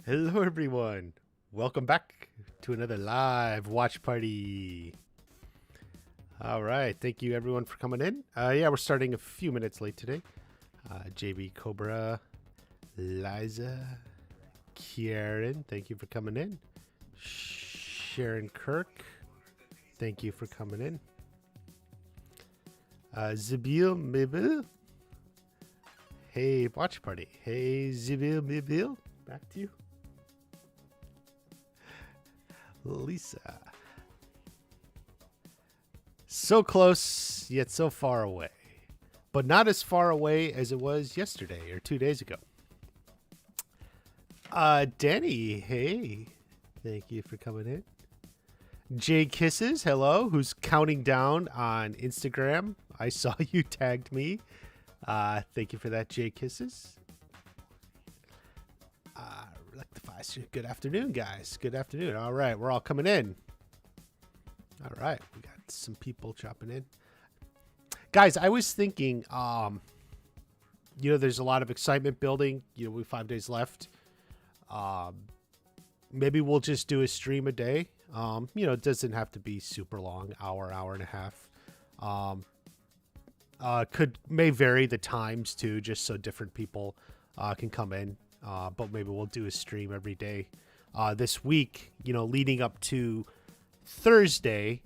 Hello, everyone. Welcome back to another live watch party. All right. Thank you, everyone, for coming in. Yeah, we're starting a few minutes late today. JB, Cobra, Liza, Kieran, thank you for coming in. Sharon Kirk, thank you for coming in. Zabil Mibil. Hey, watch party. Hey, Zabil Mibil. Back to you. Lisa. So close, yet so far away. But not as far away as it was yesterday or 2 days ago. Danny, hey. Thank you for coming in. Jay Kisses, hello, who's counting down on Instagram. I saw you tagged me. Thank you for that, Jay Kisses. Good afternoon, guys. Good afternoon. All right, we're all coming in. All right, we got some people chopping in. Guys, I was thinking, there's a lot of excitement building. We have 5 days left. Maybe we'll just do a stream a day. It doesn't have to be super long, hour and a half. May vary the times too, just so different people can come in. But maybe we'll do a stream every day this week, leading up to Thursday.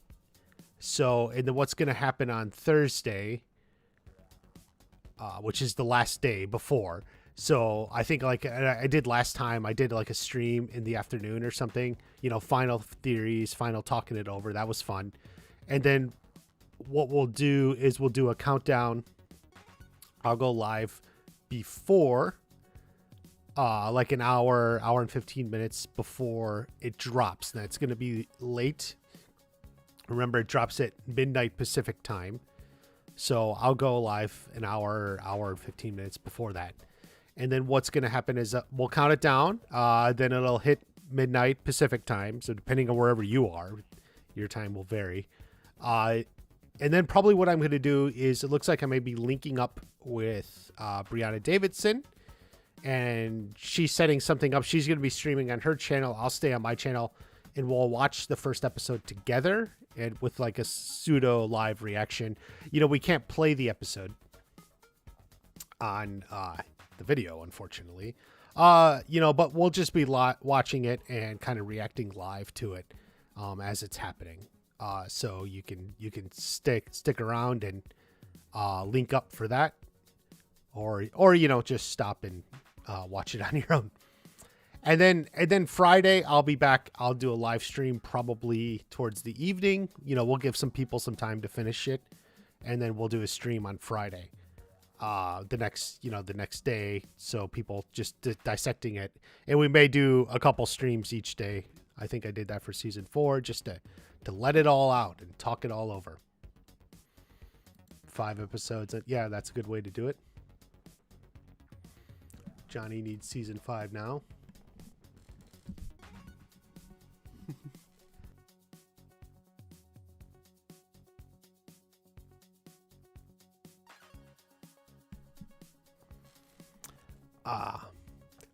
So, and then what's going to happen on Thursday, which is the last day before. So I think like I did last time, I did like a stream in the afternoon or something, final theories, final talking it over. That was fun. And then what we'll do is we'll do a countdown. I'll go live before like an hour and 15 minutes before it drops. Now it's going to be late. Remember, it drops at midnight Pacific time. So I'll go live an hour and 15 minutes before that. And then what's going to happen is we'll count it down. Then it'll hit midnight Pacific time. So depending on wherever you are, your time will vary. And then probably what I'm going to do is it looks like I may be linking up with Brianna Davidson. And she's setting something up. She's going to be streaming on her channel. I'll stay on my channel, and we'll watch the first episode together and with like a pseudo live reaction. We can't play the episode on the video, unfortunately. But we'll just be watching it and kind of reacting live to it as it's happening. So you can stick around and link up for that, or just stop and watch it on your own. And then Friday I'll be back. I'll do a live stream probably towards the evening. We'll give some people some time to finish it, and then we'll do a stream on Friday, the next day. So people just dissecting it, and we may do a couple streams each day. I think I did that for season 4, just to let it all out and talk it all over. 5 episodes. Yeah, that's a good way to do it. Johnny needs season 5 now.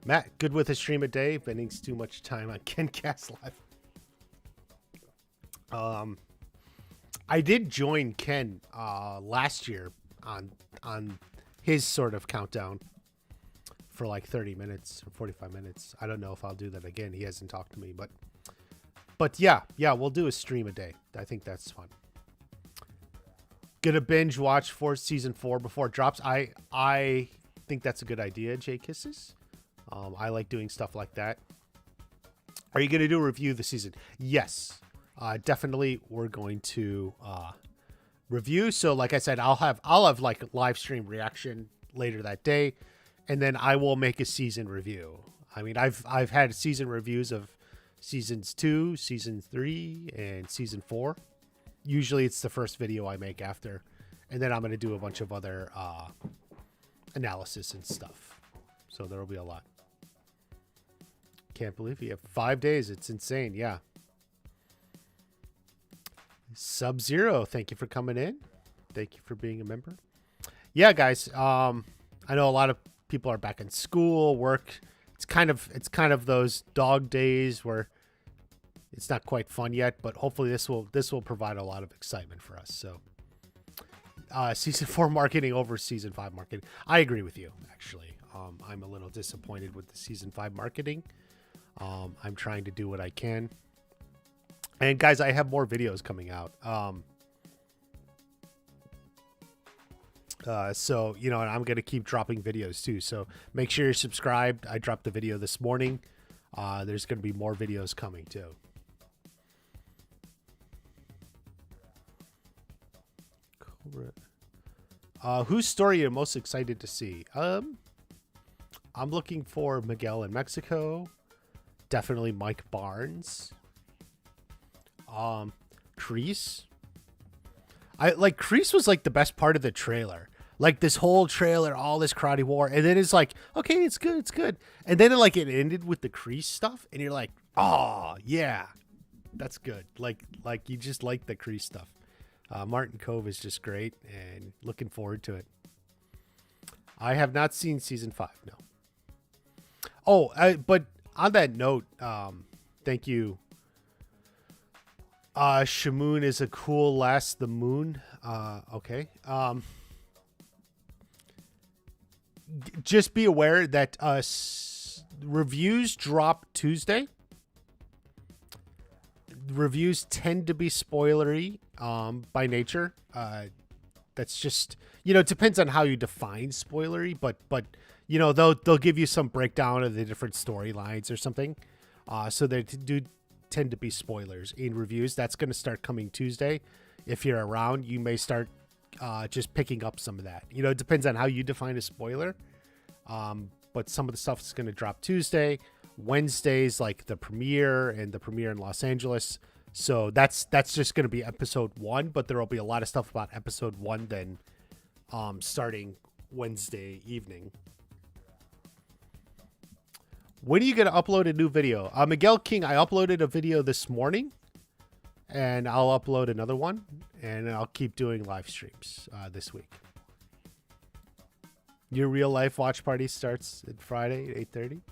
Matt, good with a stream a day, spending too much time on KenCast Live. I did join Ken last year on his sort of countdown for like 30 minutes or 45 minutes. I don't know if I'll do that again. He hasn't talked to me, but yeah, we'll do a stream a day. I think that's fun. Gonna binge watch for season 4 before it drops. I think that's a good idea, Jay Kisses. I like doing stuff like that. Are you gonna do a review of the season? Yes, definitely. We're going to review. So like I said, I'll have like live stream reaction later that day. And then I will make a season review. I mean, I've had season reviews of seasons 2, season 3, and season 4. Usually it's the first video I make after. And then I'm going to do a bunch of other analysis and stuff. So there will be a lot. Can't believe you have 5 days. It's insane. Yeah. Sub-Zero, thank you for coming in. Thank you for being a member. Yeah, guys. I know a lot of people are back in school, work, it's kind of those dog days where it's not quite fun yet, but hopefully this will provide a lot of excitement for us. So season 4 marketing over season 5 marketing. I agree with you, actually. I'm a little disappointed with the season 5 marketing. I'm trying to do what I can. And guys, I have more videos coming out. So, and I'm going to keep dropping videos too. So make sure you're subscribed. I dropped the video this morning. There's going to be more videos coming too. Whose story are you most excited to see? I'm looking for Miguel in Mexico. Definitely Mike Barnes. Kreese. Kreese was like the best part of the trailer. Like this whole trailer, all this karate war, and then it's like, okay, it's good. And then it ended with the Kreese stuff, and you're like, oh yeah, that's good. Like you just like the Kreese stuff. Martin Cove is just great, and looking forward to it. I have not seen season 5, no. Oh, but on that note, thank you. Shamoon is a cool last the moon. Okay. Just be aware that reviews drop Tuesday. Reviews tend to be spoilery by nature. That's just, it depends on how you define spoilery, but they'll give you some breakdown of the different storylines or something. So they do tend to be spoilers in reviews. That's going to start coming Tuesday. If you're around, you may start just picking up some of that. It depends on how you define a spoiler. But some of the stuff is going to drop Tuesday. Wednesdays, like the premiere and the premiere in Los Angeles. So that's just going to be episode 1, but there will be a lot of stuff about episode 1 then starting Wednesday evening. When are you going to upload a new video? Miguel King, I uploaded a video this morning, and I'll upload another one, and I'll keep doing live streams this week. Your real life watch party starts at Friday at 8:30.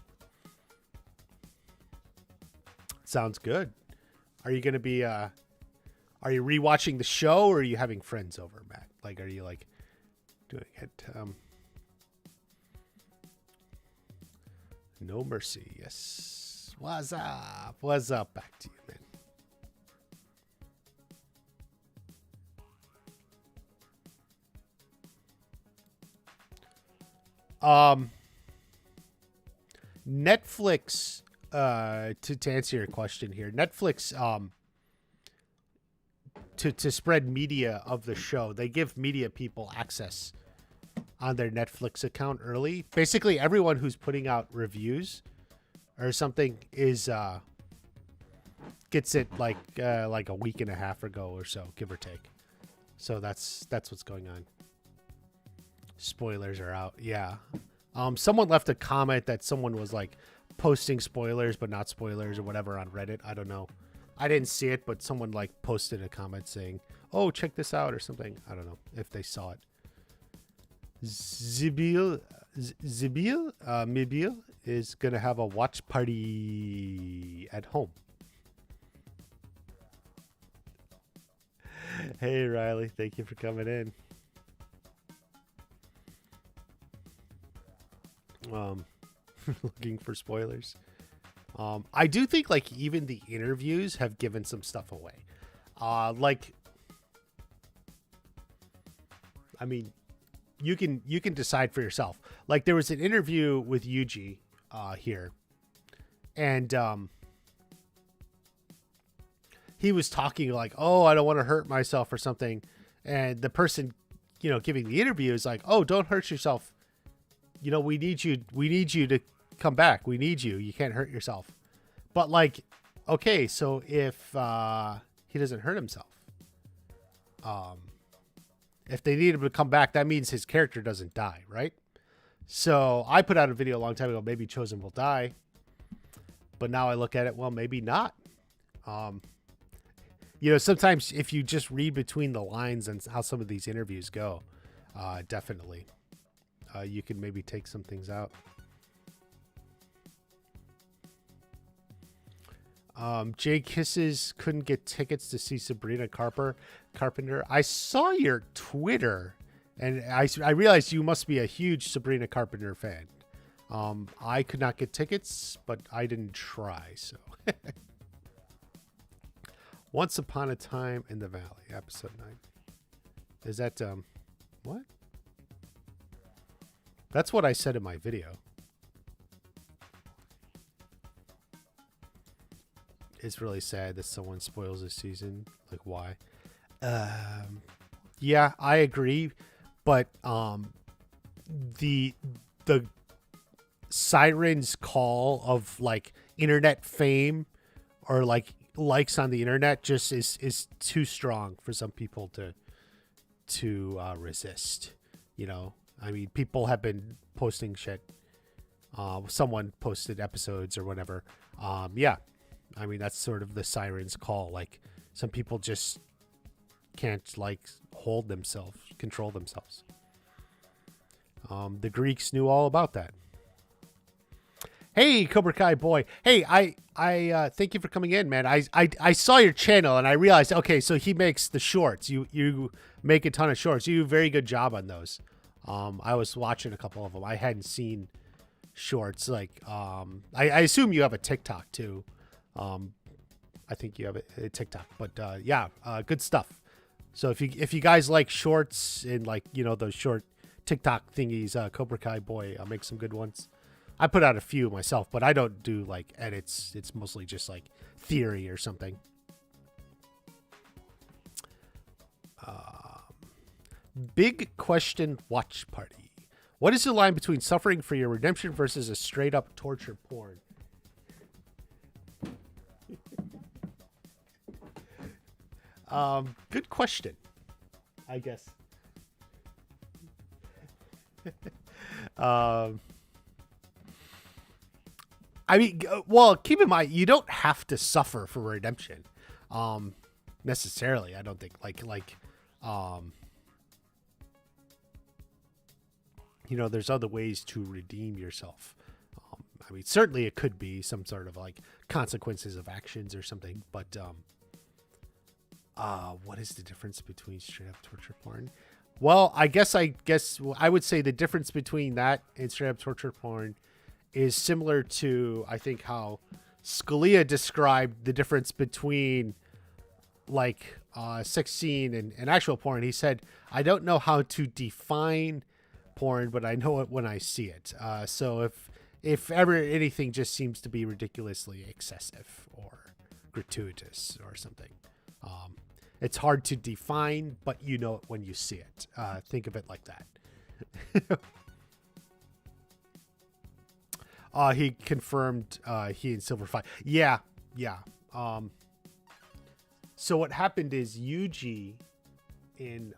Sounds good. Are you going to be, are you rewatching the show, or are you having friends over, Matt? Like, are you doing it? No Mercy. Yes. What's up? What's up? Back to you, man. Netflix, to answer your question here, Netflix, to spread media of the show, they give media people access on their Netflix account early. Basically, everyone who's putting out reviews or something is gets it like a week and a half ago or so, give or take. So that's what's going on. Spoilers are out. Yeah. Someone left a comment that someone was posting spoilers but not spoilers or whatever on Reddit. I don't know. I didn't see it, but someone posted a comment saying, "Oh, check this out" or something. I don't know if they saw it. Zibil Mibil is gonna have a watch party at home. Hey Riley, thank you for coming in. Looking for spoilers. I do think even the interviews have given some stuff away. I mean, you can decide for yourself. There was an interview with Yuji here, and he was talking "Oh, I don't want to hurt myself" or something, and the person giving the interview is "Oh, don't hurt yourself. We need you to come back. We need you. You can't hurt yourself." But okay, so if he doesn't hurt himself, if they need him to come back, that means his character doesn't die, right? So I put out a video a long time ago, maybe Chosen will die. But now I look at it, well, maybe not. Sometimes if you just read between the lines and how some of these interviews go, definitely. You can maybe take some things out. Jay Kisses couldn't get tickets to see Sabrina Carpenter. I saw your Twitter, and I realized you must be a huge Sabrina Carpenter fan. I could not get tickets, but I didn't try, so. Once Upon a Time in the Valley, episode 9. Is that, what? That's what I said in my video. It's really sad that someone spoils a season. Like, why? Yeah, I agree. But the siren's call of like internet fame or like likes on the internet just is too strong for some people to resist. You know, I mean, people have been posting shit. Someone posted episodes or whatever. Yeah. I mean, that's sort of the siren's call. Like, some people just can't, like, control themselves. The Greeks knew all about that. Hey, Cobra Kai boy. Hey, I thank you for coming in, man. I saw your channel and I realized, okay, so he makes the shorts. You make a ton of shorts. You do a very good job on those. I was watching a couple of them. I hadn't seen shorts. Like, I assume you have a TikTok too. I think you have a TikTok, but yeah, good stuff. So if you guys like shorts and like, you know, those short TikTok thingies, Cobra Kai boy, I'll make some good ones. I put out a few myself, but I don't do like edits. It's mostly just like theory or something. Big question watch party. What is the line between suffering for your redemption versus a straight up torture porn? Good question, I guess. I mean, well, keep in mind, you don't have to suffer for redemption, necessarily. I don't think you know, there's other ways to redeem yourself. I mean, certainly it could be some sort of like consequences of actions or something, but, what is the difference between straight up torture porn? Well, I guess I would say the difference between that and straight up torture porn is similar to, I think, how Scalia described the difference between like sex scene and actual porn. He said, I don't know how to define porn, but I know it when I see it. So if ever anything just seems to be ridiculously excessive or gratuitous or something, it's hard to define, but you know it when you see it. Think of it like that. He confirmed he and Silver fight. Yeah. So what happened is Yuji in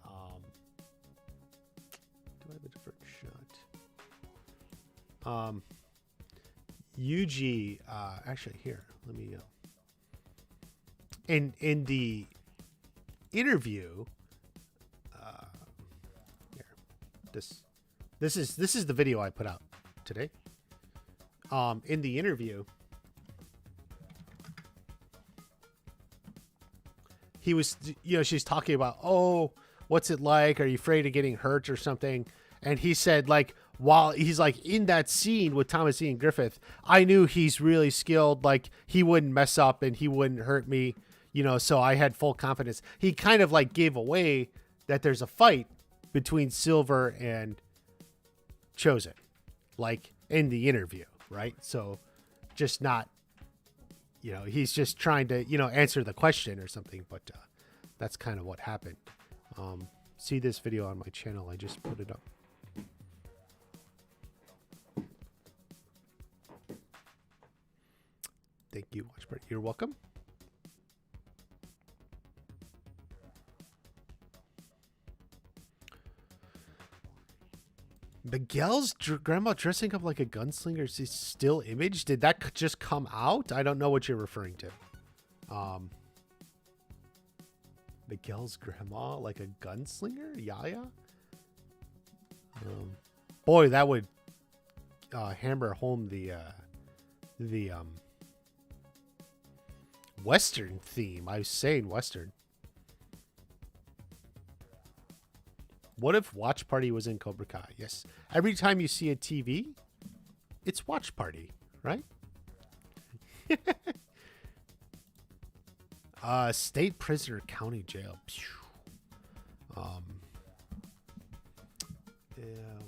do I have a different shot? Yuji actually here, let me in the interview here, this is the video I put out today. In the interview, he was, you know, she's talking about, oh, what's it like? Are you afraid of getting hurt or something? And he said, like, while he's like in that scene with Thomas Ian Griffith, I knew he's really skilled. Like, he wouldn't mess up and he wouldn't hurt me, you know, so I had full confidence. He kind of like gave away that there's a fight between Silver and Chosen, like in the interview. Right. So just not, you know, he's just trying to, you know, answer the question or something. But that's kind of what happened. See this video on my channel. I just put it up. Thank you. Watch party. You're welcome. Miguel's grandma dressing up like a gunslinger is still image. Did that just come out? I don't know what you're referring to. Miguel's grandma like a gunslinger? Yaya? Boy, that would hammer home the Western theme. I was saying Western. What if Watch Party was in Cobra Kai? Yes. Every time you see a TV, it's Watch Party, right? State prisoner, county jail.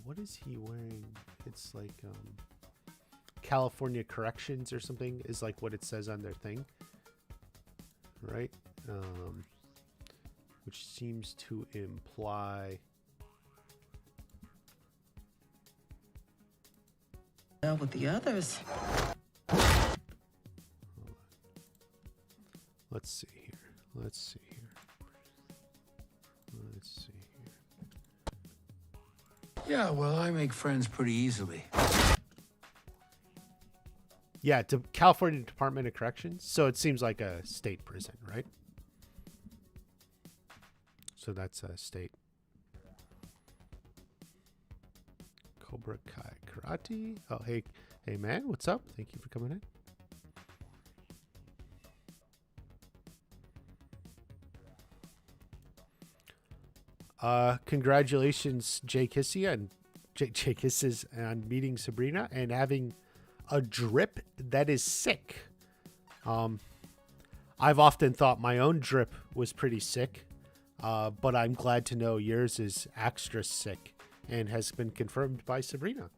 What is he wearing? It's like California Corrections or something is like what it says on their thing, right? Which seems to imply. Well, with the others. Let's see here. Let's see here. Let's see here. Yeah, well, I make friends pretty easily. Yeah, to California Department of Corrections. So it seems like a state prison, right? So that's a state. Cobra Kai Karate. Oh, hey man, what's up? Thank you for coming in. Congratulations, Jay Kissy and Jay Kisses on meeting Sabrina and having a drip that is sick. I've often thought my own drip was pretty sick, but I'm glad to know yours is extra sick and has been confirmed by Sabrina.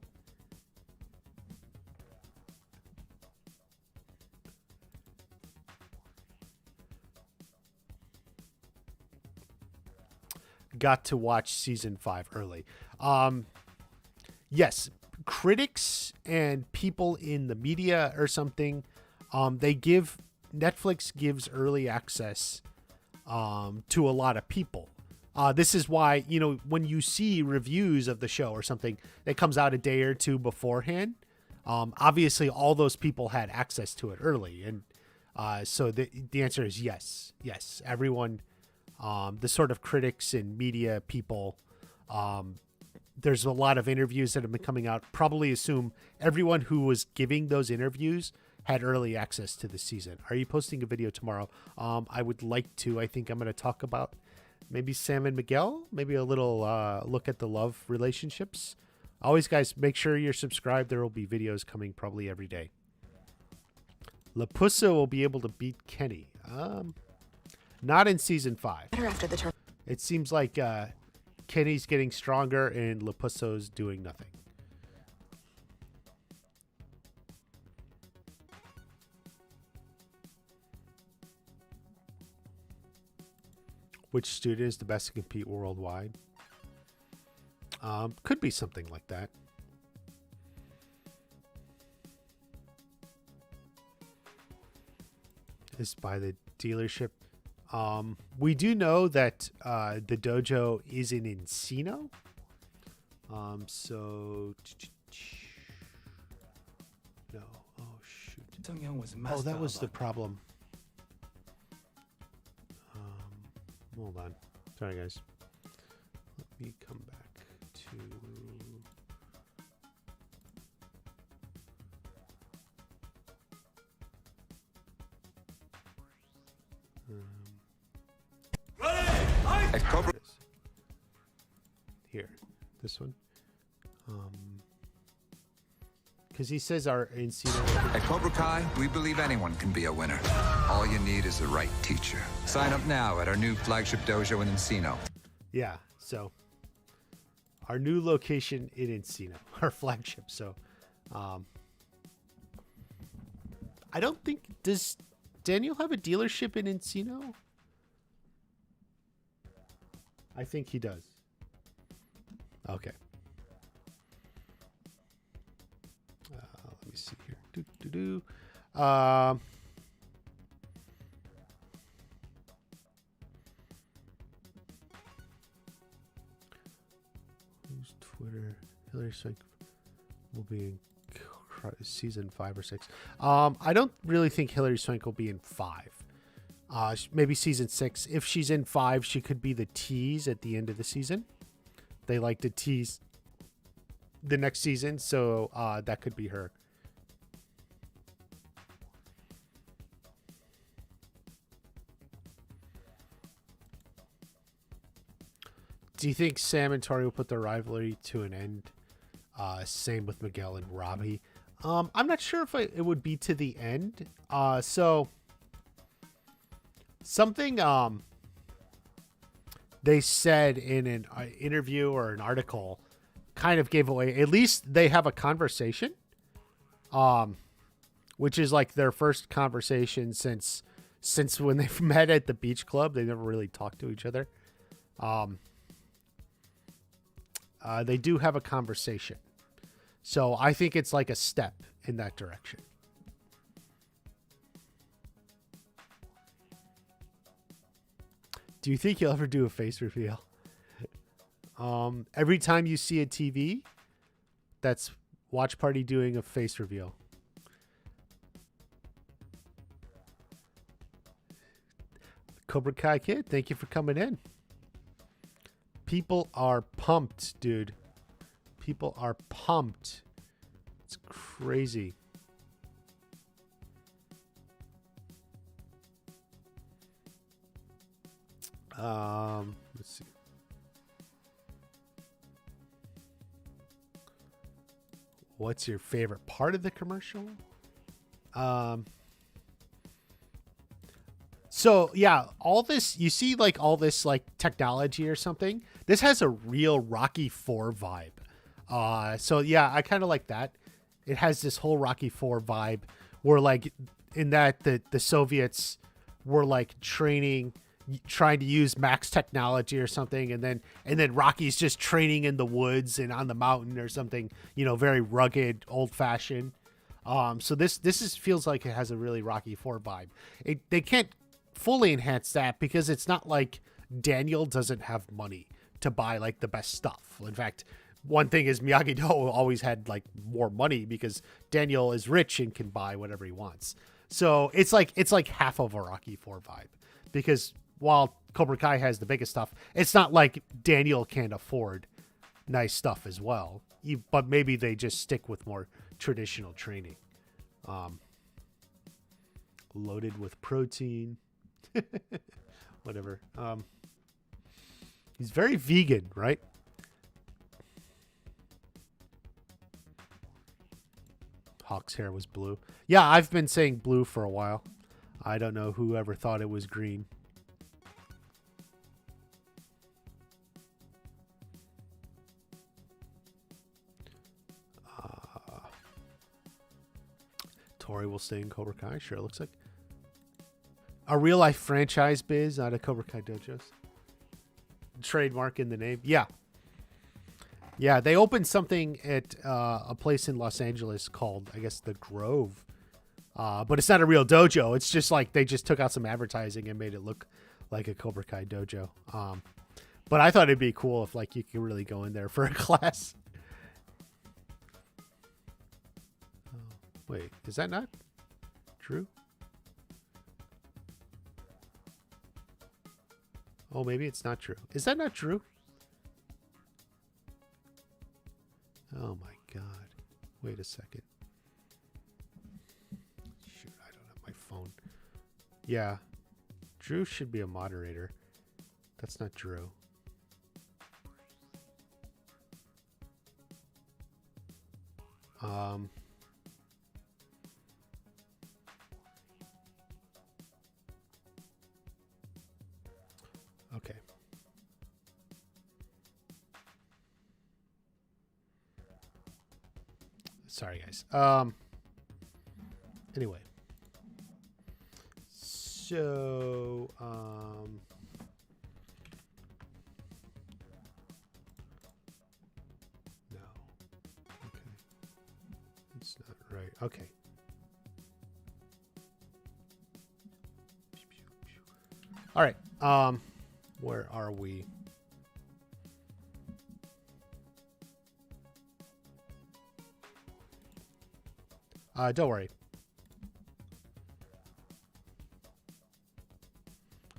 Got to watch season 5 early. Yes, critics and people in the media or something, Netflix gives early access to a lot of people. This is why, when you see reviews of the show or something that comes out a day or two beforehand, obviously all those people had access to it early. And so the answer is yes. Yes, everyone, the sort of critics and media people, there's a lot of interviews that have been coming out. Probably assume everyone who was giving those interviews had early access to the season. Are you posting a video tomorrow? I would like to. I think I'm going to talk about maybe Sam and Miguel, maybe a little look at the love relationships. Always, guys, make sure you're subscribed. There will be videos coming probably every day. Lapusso will be able to beat Kenny. Not in season 5. It seems like Kenny's getting stronger and Lapusso's doing nothing. Which student is the best to compete worldwide? Could be something like that. Is by the dealership. We do know that the dojo is in Encino. So no. Oh shoot. Oh, that was the problem. Hold on. Sorry, guys. Let me come back to. At Cobra. Here, this one. Because he says our Encino. At Cobra Kai, we believe anyone can be a winner. All you need is the right teacher. Sign up now at our new flagship dojo in Encino. Yeah, so our new location in Encino, our flagship. So, I don't think, does Daniel have a dealership in Encino? I think he does. Okay. Let me see here. Who's Twitter? Hillary Swank will be in season 5 or 6. I don't really think Hillary Swank will be in 5. Maybe season 6. If she's in 5, she could be the tease at the end of the season. They like to tease the next season, so that could be her. Do you think Sam and Tori will put their rivalry to an end? Same with Miguel and Robbie. I'm not sure if it would be to the end. So something they said in an interview or an article kind of gave away. At least they have a conversation, which is like their first conversation since when they met at the beach club. They never really talked to each other. They do have a conversation. So I think it's like a step in that direction. Do you think you'll ever do a face reveal? Every time you see a TV, that's Watch Party doing a face reveal. Cobra Kai Kid, thank you for coming in. People are pumped, dude. People are pumped. It's crazy. Let's see. What's your favorite part of the commercial? So yeah, all this, you see like all this like technology or something. This has a real Rocky IV vibe. So yeah, I kind of like that. It has this whole Rocky IV vibe where like in that the Soviets were like trying to use max technology or something, and then Rocky's just training in the woods and on the mountain or something, you know, very rugged, old fashioned. So this feels like it has a really Rocky IV vibe. They can't fully enhance that because it's not like Daniel doesn't have money to buy like the best stuff. In fact, one thing is Miyagi-Do always had like more money because Daniel is rich and can buy whatever he wants. So it's like half of a Rocky IV vibe, because while Cobra Kai has the biggest stuff, it's not like Daniel can't afford nice stuff as well. But maybe they just stick with more traditional training. Loaded with protein. Whatever. He's very vegan, right? Hawk's hair was blue. Yeah, I've been saying blue for a while. I don't know who ever thought it was green. Tori will stay in Cobra Kai. Sure, it looks like a real life franchise biz out of Cobra Kai dojos. Trademark in the name. Yeah. Yeah, they opened something at a place in Los Angeles called, I guess, The Grove. But it's not a real dojo. It's just like they just took out some advertising and made it look like a Cobra Kai dojo. But I thought it'd be cool if like you could really go in there for a class. Wait, is that not true? Oh, maybe it's not true. Is that not true? Oh my God. Wait a second. Shoot, I don't have my phone. Yeah. Drew should be a moderator. That's not Drew. Okay. Sorry, guys. Anyway. So, no. Okay. It's not right. Okay. All right. Where are we? Don't worry.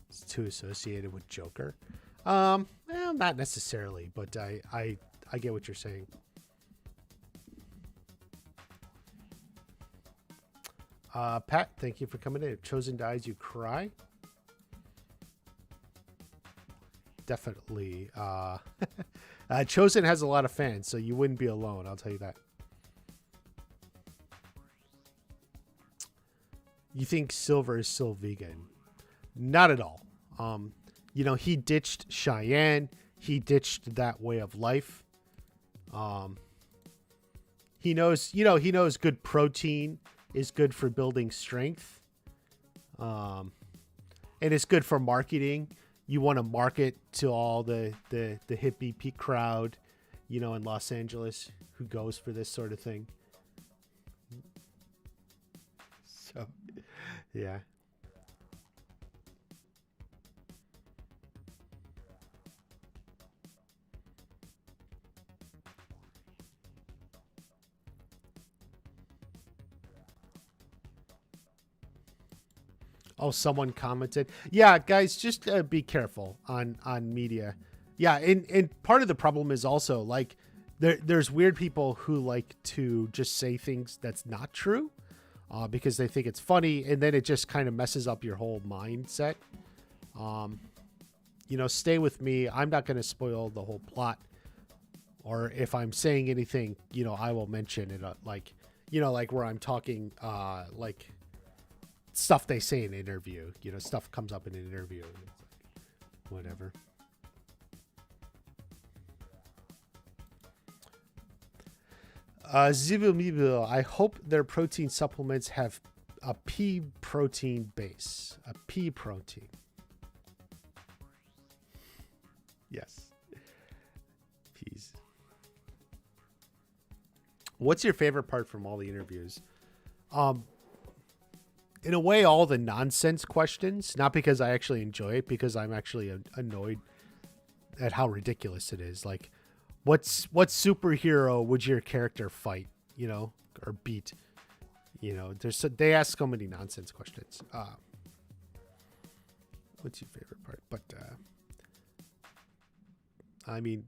It's too associated with Joker. Well, not necessarily, but I get what you're saying. Pat, thank you for coming in. If Chosen dies, you cry. definitely. Chosen has a lot of fans, so you wouldn't be alone. I'll tell you that. You think Silver is still vegan? Not at all. He ditched Cheyenne. He ditched that way of life. He knows good protein is good for building strength. And it's good for marketing. You want to market to all the hippie peak crowd, in Los Angeles who goes for this sort of thing. So, yeah. Oh, someone commented. Yeah, guys, just be careful on media. Yeah, and part of the problem is also like there's weird people who like to just say things that's not true because they think it's funny, and then it just kind of messes up your whole mindset. Stay with me. I'm not going to spoil the whole plot, or if I'm saying anything, I will mention it. Like where I'm talking, like. Stuff they say in an interview, stuff comes up in an interview, and it's like, whatever. Zibu, I hope their protein supplements have a pea protein base. A pea protein. Yes. Peas. What's your favorite part from all the interviews? In a way, all the nonsense questions, not because I actually enjoy it, because I'm actually annoyed at how ridiculous it is. Like, what superhero would your character fight, or beat? They ask so many nonsense questions. What's your favorite part? But, I mean,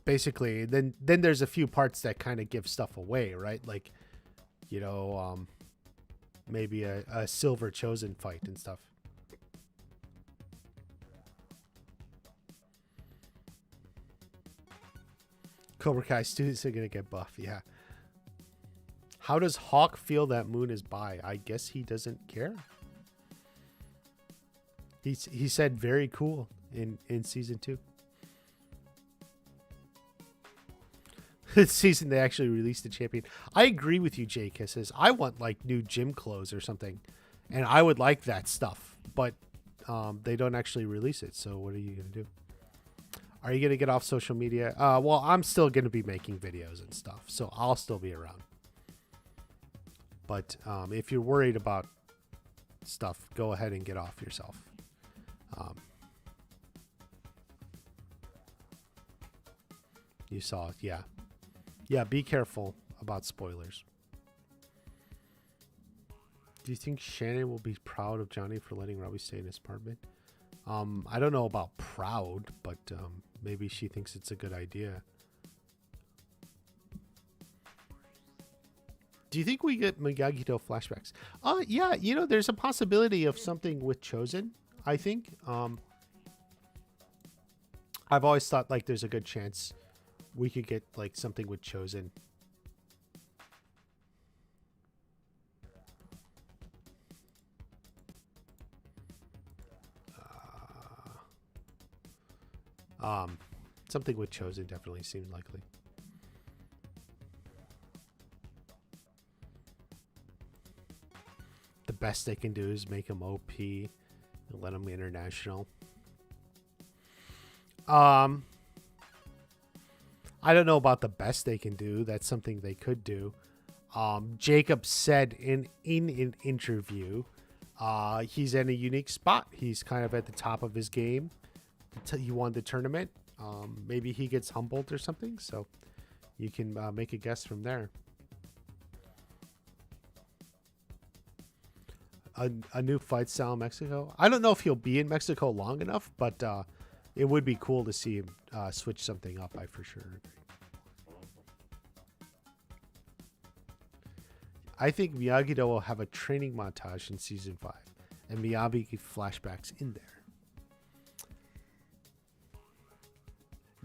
basically, then there's a few parts that kind of give stuff away, right? Like, maybe a Silver Chosen fight and stuff. Cobra Kai students are going to get buff. Yeah. How does Hawk feel that Moon is bi? I guess he doesn't care. He said very cool in season 2. This season they actually released the champion. I agree with you, Jay Kisses. I want like new gym clothes or something, and I would like that stuff, but they don't actually release it. So what are you gonna do? Are you gonna get off social media? Well, I'm still gonna be making videos and stuff, so I'll still be around. But if you're worried about stuff, go ahead and get off yourself. You saw it, yeah. Yeah, be careful about spoilers. Do you think Shannon will be proud of Johnny for letting Robbie stay in his apartment? I don't know about proud, but maybe she thinks it's a good idea. Do you think we get Miyagi-Do flashbacks? Yeah, there's a possibility of something with Chosen, I think. I've always thought like there's a good chance we could get like something with Chosen. Something with Chosen definitely seems likely. The best they can do is make him OP and let him international. I don't know about the best they can do. That's something they could do. Jacob said in an interview, he's in a unique spot. He's kind of at the top of his game. He won the tournament. Maybe he gets humbled or something. So you can make a guess from there. A new fight style in Mexico. I don't know if he'll be in Mexico long enough, but it would be cool to see him switch something up. I for sure agree. I think Miyagi-Do will have a training montage in season 5 and Miyagi flashbacks in there.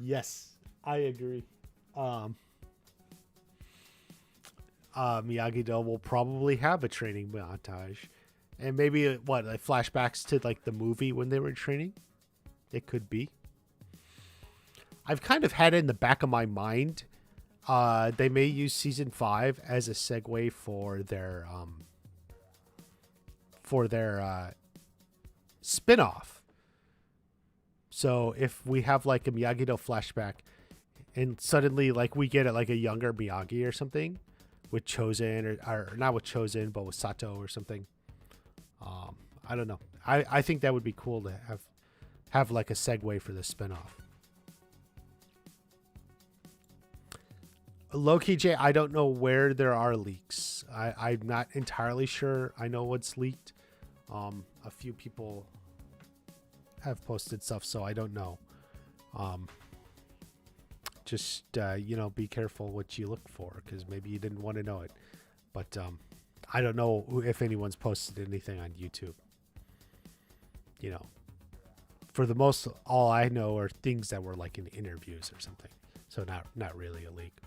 Yes, I agree. Miyagi-Do will probably have a training montage, and maybe like flashbacks to like the movie when they were training. It could be. I've kind of had it in the back of my mind. They may use season 5 as a segue for their spin-off. So if we have like a Miyagi-Do flashback and suddenly like we get it like a younger Miyagi or something with Chozen or not with Chozen but with Sato or something. I don't know. I think that would be cool to have like a segue for the spin-off. Low-key J, I don't know where there are leaks. I'm not entirely sure I know what's leaked. A few people have posted stuff, so I don't know. Just, be careful what you look for, because maybe you didn't want to know it. But I don't know if anyone's posted anything on YouTube. For the most, all I know are things that were like in interviews or something. So not really a leak.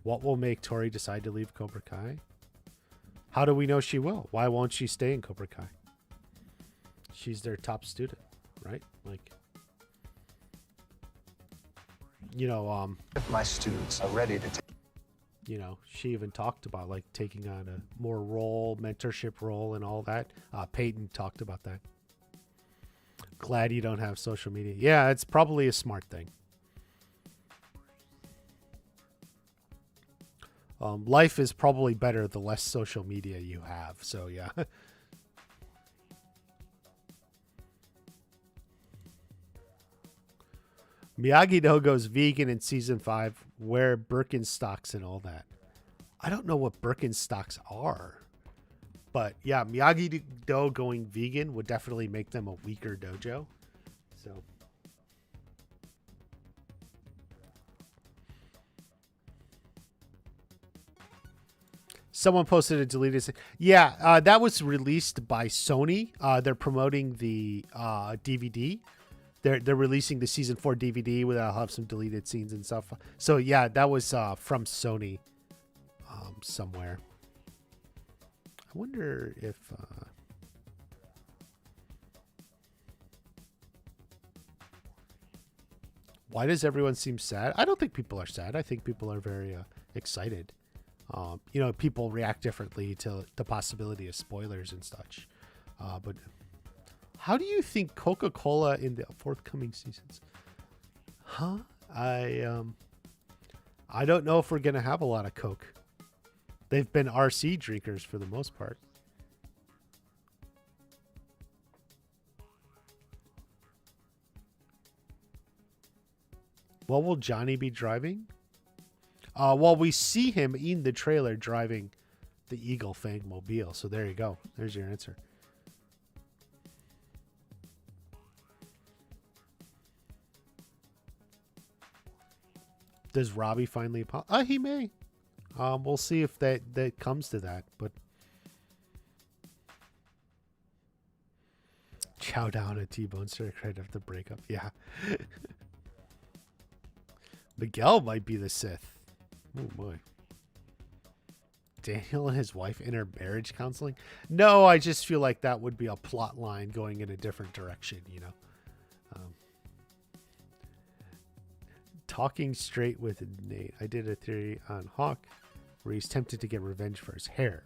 What will make Tori decide to leave Cobra Kai? How do we know she will? Why won't she stay in Cobra Kai? She's their top student, right? Like, If my students are ready to take. She even talked about like taking on a more mentorship role and all that. Peyton talked about that. Glad you don't have social media. Yeah, it's probably a smart thing. Life is probably better the less social media you have. So, yeah. Miyagi-Do goes vegan in season 5. Wear Birkenstocks and all that. I don't know what Birkenstocks are. But, yeah, Miyagi-Do going vegan would definitely make them a weaker dojo. So... Someone posted a deleted. Yeah, that was released by Sony. They're promoting the DVD. They're releasing the season 4 DVD where I'll have some deleted scenes and stuff. So yeah, that was from Sony somewhere. I wonder if why does everyone seem sad? I don't think people are sad. I think people are very excited. People react differently to the possibility of spoilers and such. But how do you think Coca-Cola in the forthcoming seasons? Huh? I don't know if we're going to have a lot of Coke. They've been RC drinkers for the most part. What will Johnny be driving? Well, we see him in the trailer driving the Eagle Fang Mobile. So there you go. There's your answer. Does Robbie finally apologize? He may. We'll see if that comes to that. But chow down a T-bone steak right after the breakup. Yeah. Miguel might be the Sith. Oh boy. Daniel and his wife enter marriage counseling? No, I just feel like that would be a plot line going in a different direction, Talking straight with Nate. I did a theory on Hawk where he's tempted to get revenge for his hair.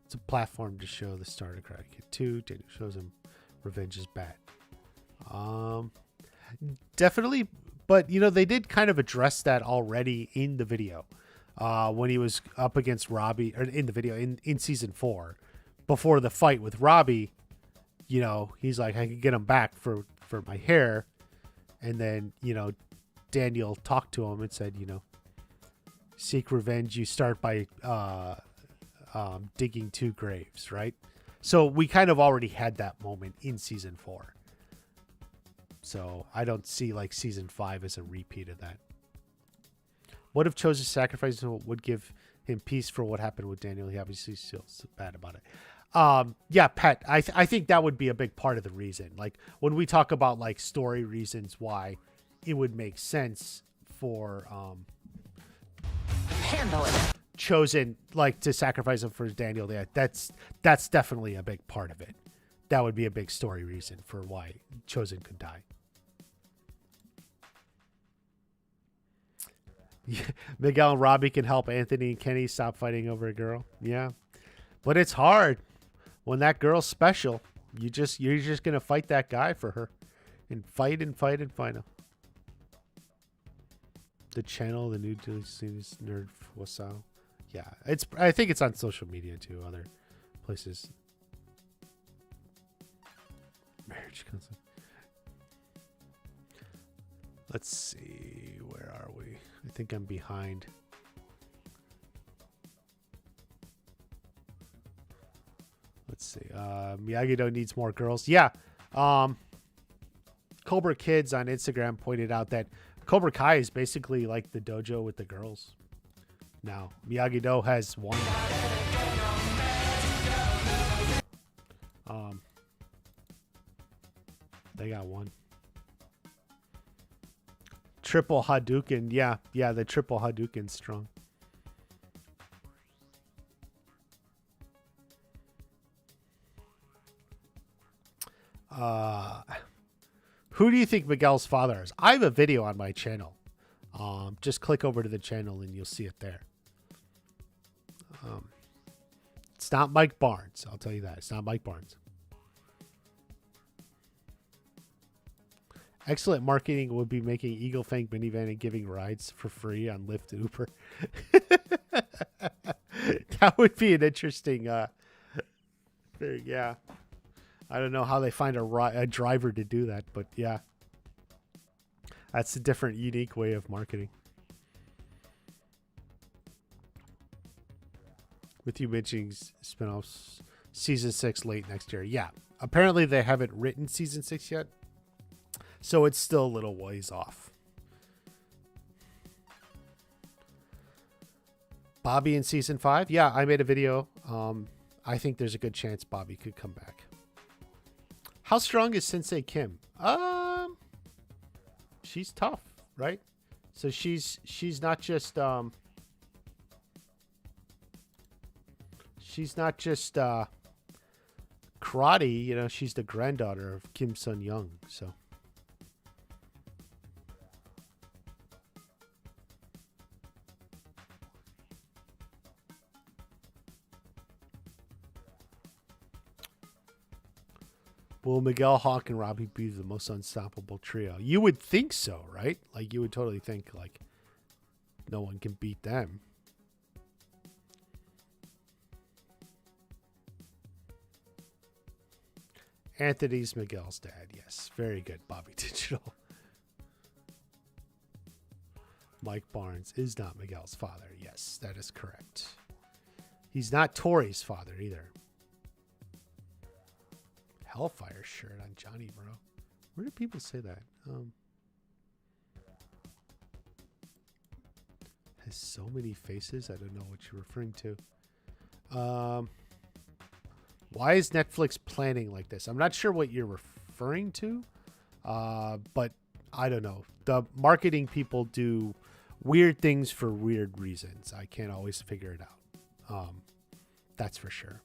It's a platform to show the start of Karate Kid 2. Daniel shows him revenge is bad. Definitely. But, they did kind of address that already in the video when he was up against Robbie, or in the video in season 4. Before the fight with Robbie, he's like, I can get him back for my hair. And then, Daniel talked to him and said, seek revenge. You start by digging 2 graves, right? So we kind of already had that moment in season 4. So I don't see like season 5 as a repeat of that. What if Cho's sacrifice would give him peace for what happened with Daniel? He obviously feels bad about it. Yeah, Pet. I think that would be a big part of the reason. Like when we talk about like story reasons why it would make sense for Handle it. Chosen like to sacrifice him for Daniel. Yeah, that's definitely a big part of it. That would be a big story reason for why Chosen could die. Yeah, Miguel and Robbie can help Anthony and Kenny stop fighting over a girl. Yeah, but it's hard when that girl's special. You're just gonna fight that guy for her, and fight and fight and fight him. The channel, the new series nerd wasau. Yeah, I think it's on social media too, other places. Marriage concept. Let's see, where are we? I think I'm behind. Let's see. Miyagi-Do needs more girls. Yeah. Cobra Kids on Instagram pointed out that Cobra Kai is basically like the dojo with the girls. Now, Miyagi-Do has one. They got one. Triple Hadouken. Yeah, the triple Hadouken's strong. Who do you think Miguel's father is? I have a video on my channel. Just click over to the channel and you'll see it there. It's not Mike Barnes. I'll tell you that. It's not Mike Barnes. Excellent marketing would be making Eagle Fang minivan and giving rides for free on Lyft and Uber. That would be an interesting thing. Yeah. I don't know how they find a driver to do that, but yeah. That's a different, unique way of marketing. With you mentioning spinoffs, season 6 late next year. Yeah. Apparently they haven't written season 6 yet. So it's still a little ways off. Bobby in season 5. Yeah, I made a video. I think there's a good chance Bobby could come back. How strong is Sensei Kim? She's tough, right? So she's not just karate, you know, she's the granddaughter of Kim Sun Young, so will Miguel, Hawk, and Robbie be the most unstoppable trio? You would think so, right? Like, you would totally think, like, no one can beat them. Anthony's Miguel's dad. Yes. Very good, Bobby Digital. Mike Barnes is not Miguel's father. Yes, that is correct. He's not Tori's father either. Hellfire shirt on Johnny, bro. Where do people say that? Has so many faces. I don't know what you're referring to. Why is Netflix planning like this? I'm not sure what you're referring to, but I don't know. The marketing people do weird things for weird reasons. I can't always figure it out. That's for sure.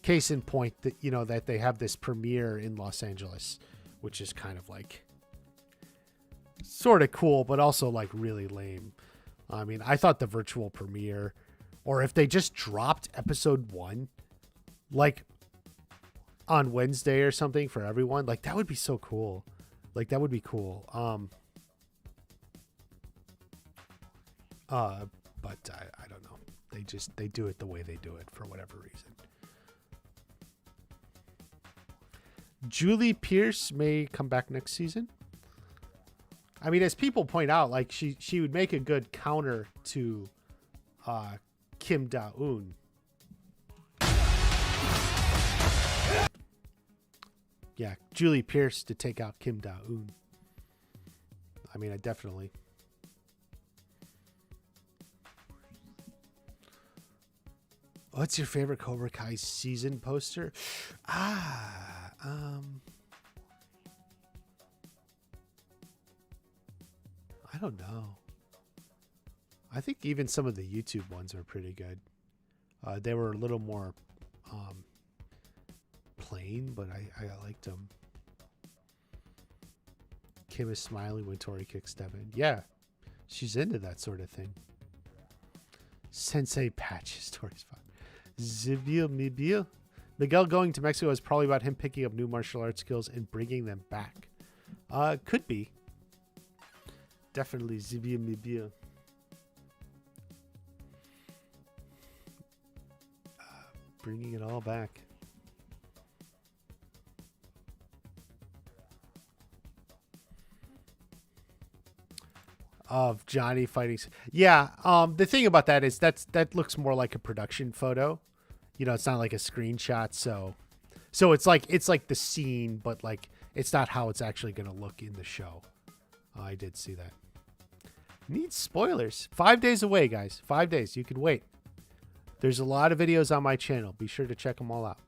Case in point that, you know, that they have this premiere in Los Angeles, which is kind of like sort of cool, but also like really lame. I mean, I thought the virtual premiere, or if they just dropped episode 1, like on Wednesday or something for everyone, like that would be so cool. Like that would be cool. But I don't know. They do it the way they do it for whatever reason. Julie Pierce may come back next season. I mean, as people point out, like she would make a good counter to Kim Da-eun. Yeah, Julie Pierce to take out Kim Da-eun. I mean, I definitely. What's your favorite Cobra Kai season poster? I don't know. I think even some of the YouTube ones are pretty good. They were a little more plain, but I liked them. Kim is smiling when Tori kicks Devin. Yeah, she's into that sort of thing. Sensei patches Tori's fun. Miguel going to Mexico is probably about him picking up new martial arts skills and bringing them back. Could be. Definitely Zibiel. Bringing it all back. Of Johnny fighting. Yeah. The thing about that is that looks more like a production photo. You know, it's not like a screenshot. So it's like the scene, but like it's not how it's actually going to look in the show. I did see that. Need spoilers. 5 days away, guys. 5 days. You can wait. There's a lot of videos on my channel. Be sure to check them all out.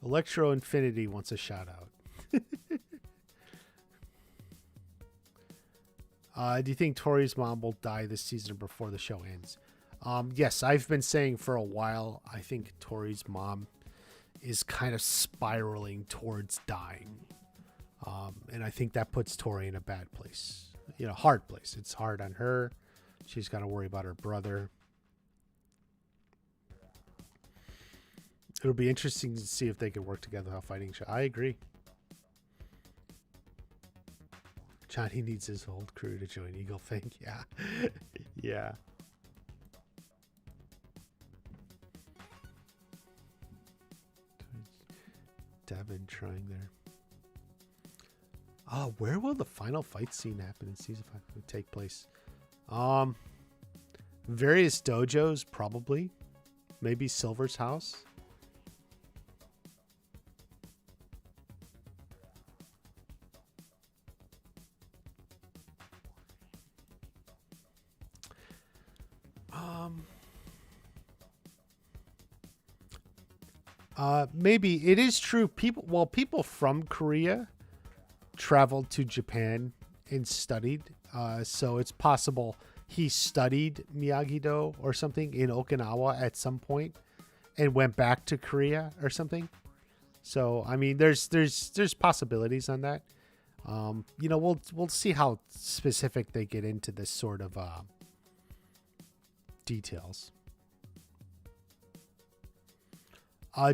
Electro Infinity wants a shout out. Do you think Tori's mom will die this season before the show ends? Yes, I've been saying for a while, I think Tori's mom is kind of spiraling towards dying. And I think that puts Tori in a bad place. You know, hard place. It's hard on her. She's got to worry about her brother. It'll be interesting to see if they can work together on fighting show. I agree. Johnny needs his old crew to join Eagle Fang. Yeah. Yeah. Devin trying there. Where will the final fight scene happen in season 5? Would take place? Various dojos, probably. Maybe Silver's house. Maybe it is true. People from Korea traveled to Japan and studied. So it's possible he studied Miyagi-Do or something in Okinawa at some point and went back to Korea or something. So I mean, there's possibilities on that. You know, we'll see how specific they get into this sort of details.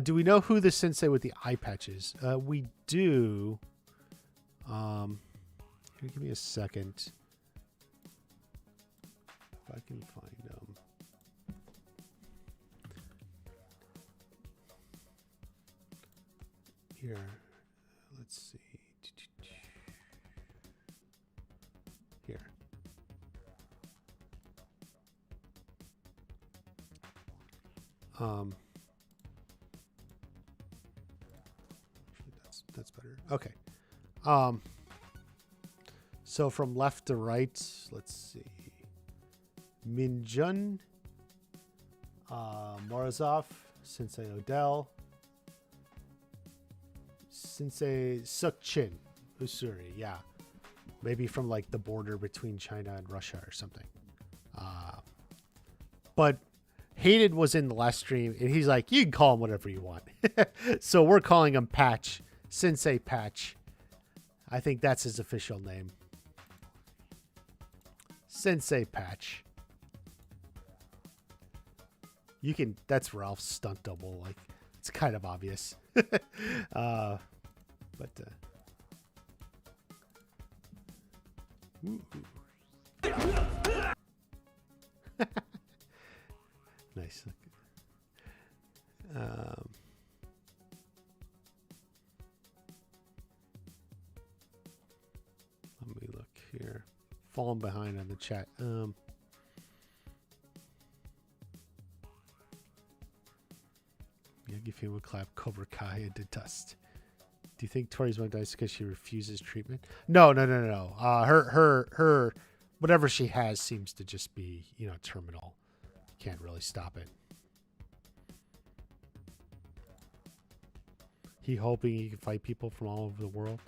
Do we know who the sensei with the eye patch is? We do. Give me a second. If I can find them. Here. Let's see. Here. That's better. Okay. So from left to right, let's see. Minjun, Morozov, Sensei Odell, Sensei Sukchin, Usuri, yeah. Maybe from like the border between China and Russia or something. But Hayden was in the last stream and he's like, you can call him whatever you want. So we're calling him Patch, Sensei Patch. I think that's his official name. Sensei Patch. You can, that's Ralph's stunt double. Like, it's kind of obvious. Nice. Let me look here. Falling behind on the chat. Yeah, give him a clap. Cobra Kai into dust. Do you think Tori's mom dies because she refuses treatment? No. Her, whatever she has seems to just be, terminal. Can't really stop it. He hoping he can fight people from all over the world.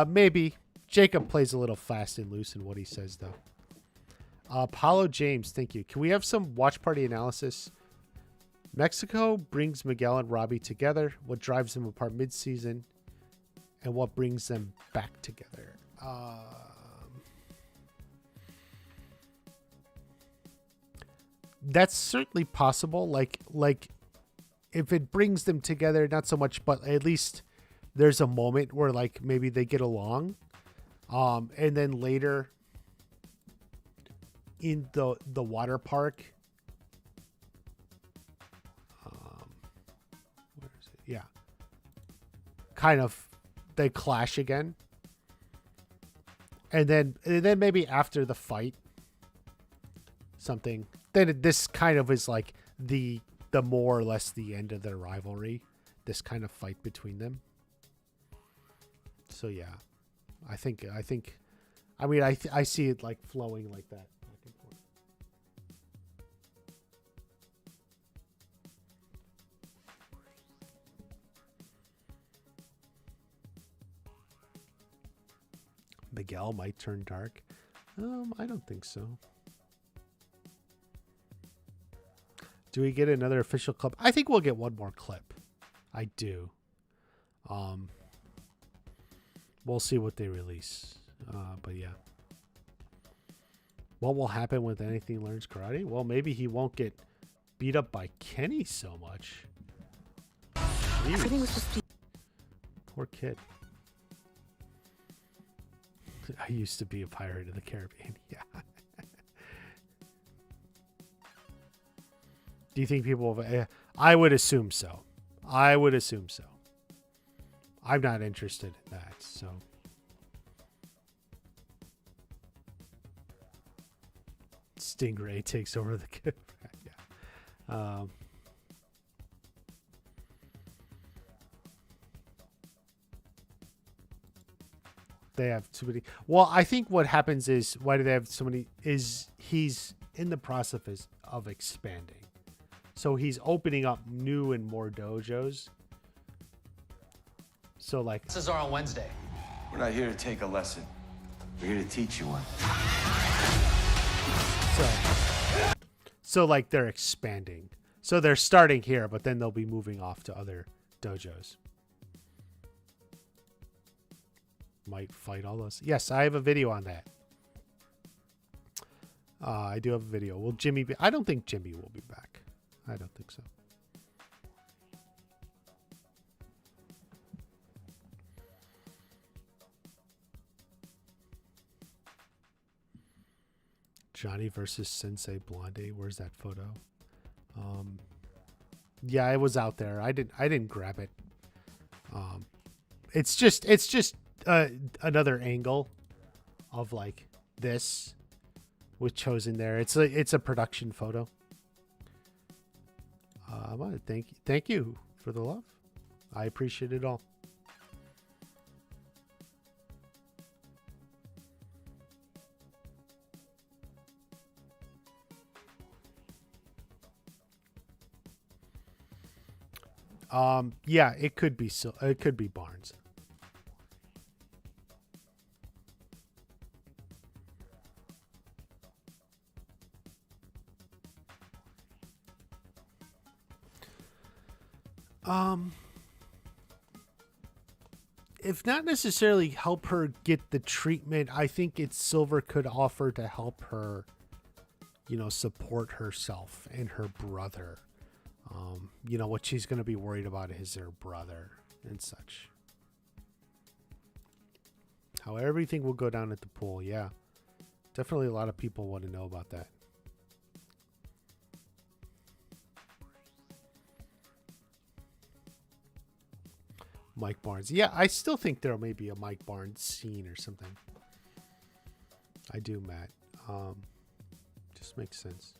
Maybe. Jacob plays a little fast and loose in what he says, though. Paulo James, thank you. Can we have some watch party analysis? Mexico brings Miguel and Robbie together. What drives them apart mid-season? And what brings them back together? That's certainly possible. Like if it brings them together, not so much, but at least there's a moment where like maybe they get along. And then later in the water park, where is it? Yeah. Kind of they clash again. And then maybe after the fight, something, then this kind of is like the more or less the end of their rivalry, this kind of fight between them. So yeah, I see it like flowing like that back and forth. Miguel might turn dark. I don't think so. Do we get another official clip? I think we'll get one more clip. I do. We'll see what they release. But yeah. What will happen when anything learns karate? Well, maybe he won't get beat up by Kenny so much. Everything was just... Poor kid. I used to be a pirate of the Caribbean. Yeah. Do you think people have... I would assume so. I'm not interested in that, so... Stingray takes over the... yeah. They have too many... Well, I think what happens is... Why do they have so many... Is he's in the process of expanding. So he's opening up new and more dojos. So like... Classes are on Wednesday. We're not here to take a lesson. We're here to teach you one. So like they're expanding. So they're starting here, but then they'll be moving off to other dojos. Might fight all those. Yes, I have a video on that. I do have a video. Will Jimmy be... I don't think Jimmy will be back. I don't think so. Johnny versus Sensei Blondie. Where's that photo? Yeah, it was out there. I didn't grab it. It's just another angle of like this with chosen there. It's a production photo. I want to thank you for the love. I appreciate it all. Yeah, it could be Barnes. If not necessarily help her get the treatment, I think it's Silver could offer to help her, support herself and her brother. What she's going to be worried about is her brother and such. How everything will go down at the pool. Yeah, definitely a lot of people want to know about that. Mike Barnes. Yeah, I still think there may be a Mike Barnes scene or something. I do, Matt. Just makes sense.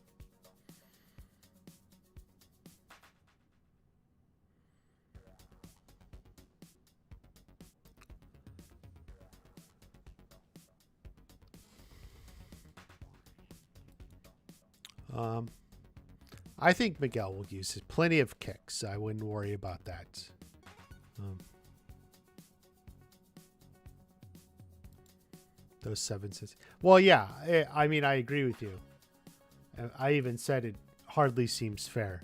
I think Miguel will use plenty of kicks. I wouldn't worry about that. Those 7 cents. Well, yeah. I mean, I agree with you. I even said it hardly seems fair.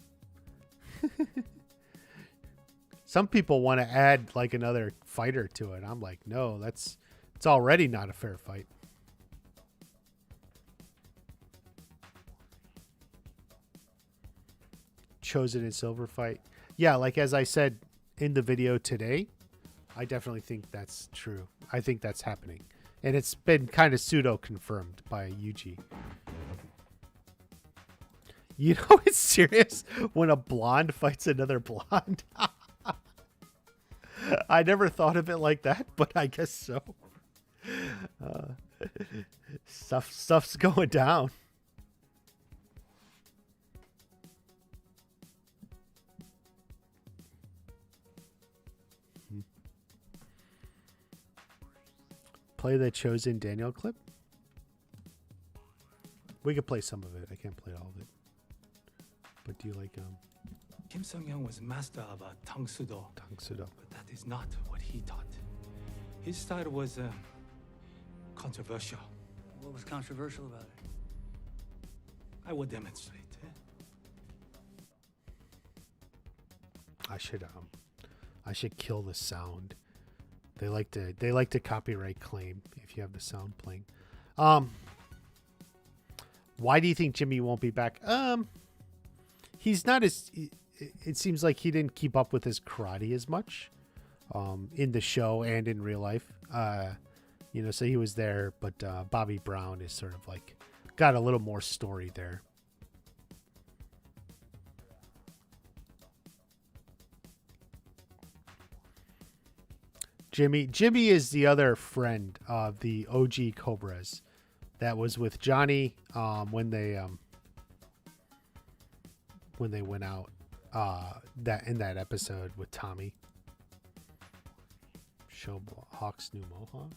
Some people want to add like another fighter to it. I'm like, no, it's already not a fair fight. Chosen in silver fight. Yeah, like as I said in the video today, I definitely think that's true. I think that's happening. And it's been kind of pseudo confirmed by Yuji. You know it's serious when a blonde fights another blonde. I never thought of it like that, but I guess so. Stuff's going down. Play the Chosen Daniel clip. We could play some of it. I can't play all of it. But do you like Kim Sung-young was master of Tang Sudo, Tangsudo? but that is not what he taught. His style was controversial. What was controversial about it? I will demonstrate. I should kill the sound. They like to copyright claim if you have the sound playing. Why do you think Jimmy won't be back? He's not as. It seems like he didn't keep up with his karate as much, in the show and in real life. So he was there, but Bobby Brown is sort of like got a little more story there. Jimmy is the other friend of the OG Cobras that was with Johnny when they went out that in that episode with Tommy. Show Hawk's new mohawk.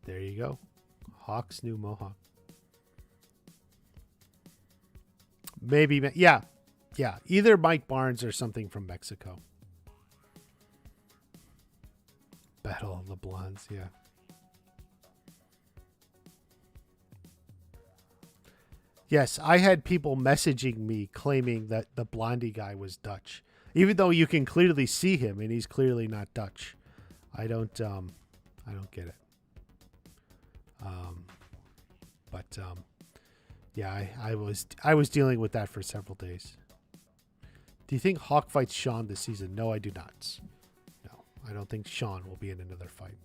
There you go. Hawk's new mohawk. Maybe, yeah. Yeah, either Mike Barnes or something from Mexico. Battle of the Blondes, yeah. Yes, I had people messaging me claiming that the blondie guy was Dutch, even though you can clearly see him and he's clearly not Dutch. I don't get it. Yeah, I was dealing with that for several days. Do you think Hawk fights Sean this season? No, I do not. No, I don't think Sean will be in another fight.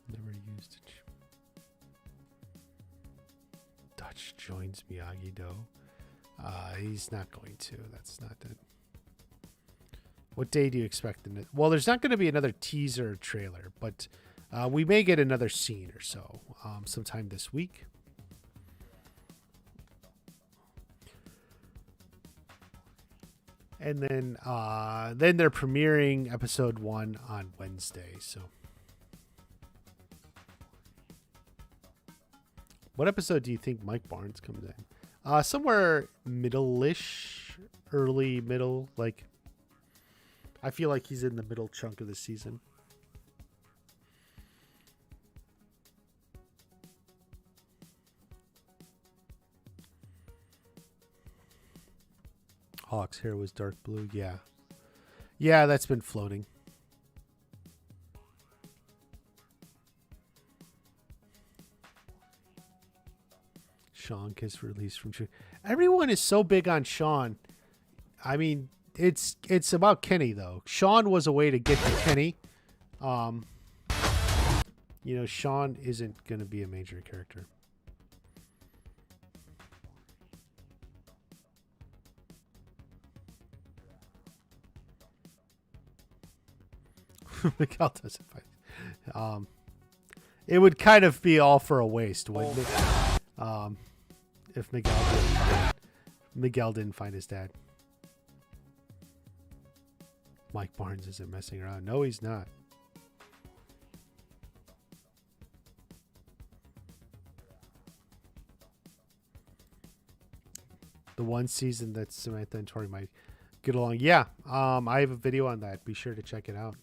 Never used it. Dutch joins Miyagi-Do. He's not going to. That's not it. What day do you expect? Well, there's not going to be another teaser or trailer, but we may get another scene or so sometime this week. And then they're premiering episode 1 on Wednesday. So, what episode do you think Mike Barnes comes in? Somewhere middle-ish, early middle. Like, I feel like he's in the middle chunk of the season. Hawk's hair was dark blue. Yeah. Yeah, that's been floating. Sean Kiss released from... Everyone is so big on Sean. I mean, it's about Kenny, though. Sean was a way to get to Kenny. Sean isn't going to be a major character. Miguel doesn't fight. It would kind of be all for a waste, wouldn't it? If Miguel didn't find his dad. Mike Barnes isn't messing around. No, he's not. The one season that Samantha and Tori might get along. Yeah, I have a video on that. Be sure to check it out.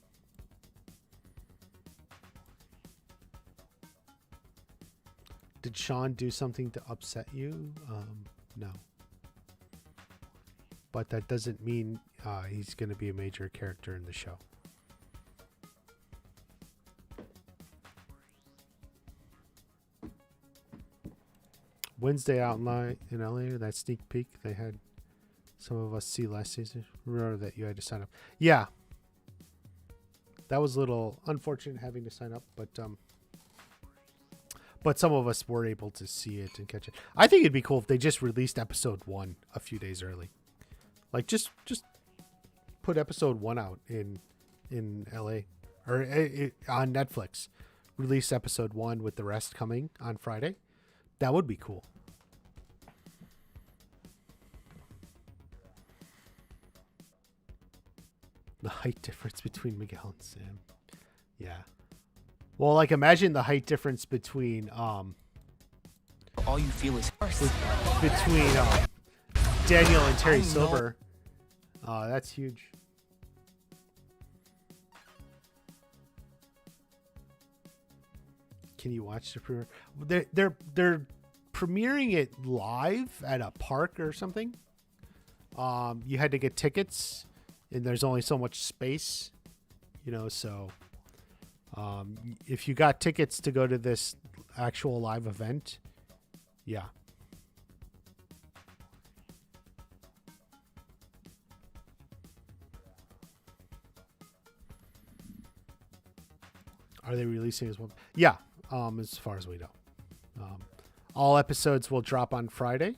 Did Sean do something to upset you? No. But that doesn't mean he's going to be a major character in the show. Wednesday out in LA, that sneak peek they had some of us see last season. Remember that you had to sign up. Yeah. That was a little unfortunate having to sign up, but some of us were able to see it and catch it. I think it'd be cool if they just released episode 1 a few days early. Like just put episode 1 out in LA or on Netflix. Release episode 1 with the rest coming on Friday. That would be cool. The height difference between Miguel and Sam. Yeah. Well, like imagine the height difference between all you feel is between Daniel and Terry Silver. That's huge. Can you watch the premiere? They're premiering it live at a park or something. You had to get tickets, and there's only so much space, so if you got tickets to go to this actual live event, yeah. Are they releasing as well? Yeah, as far as we know. All episodes will drop on Friday.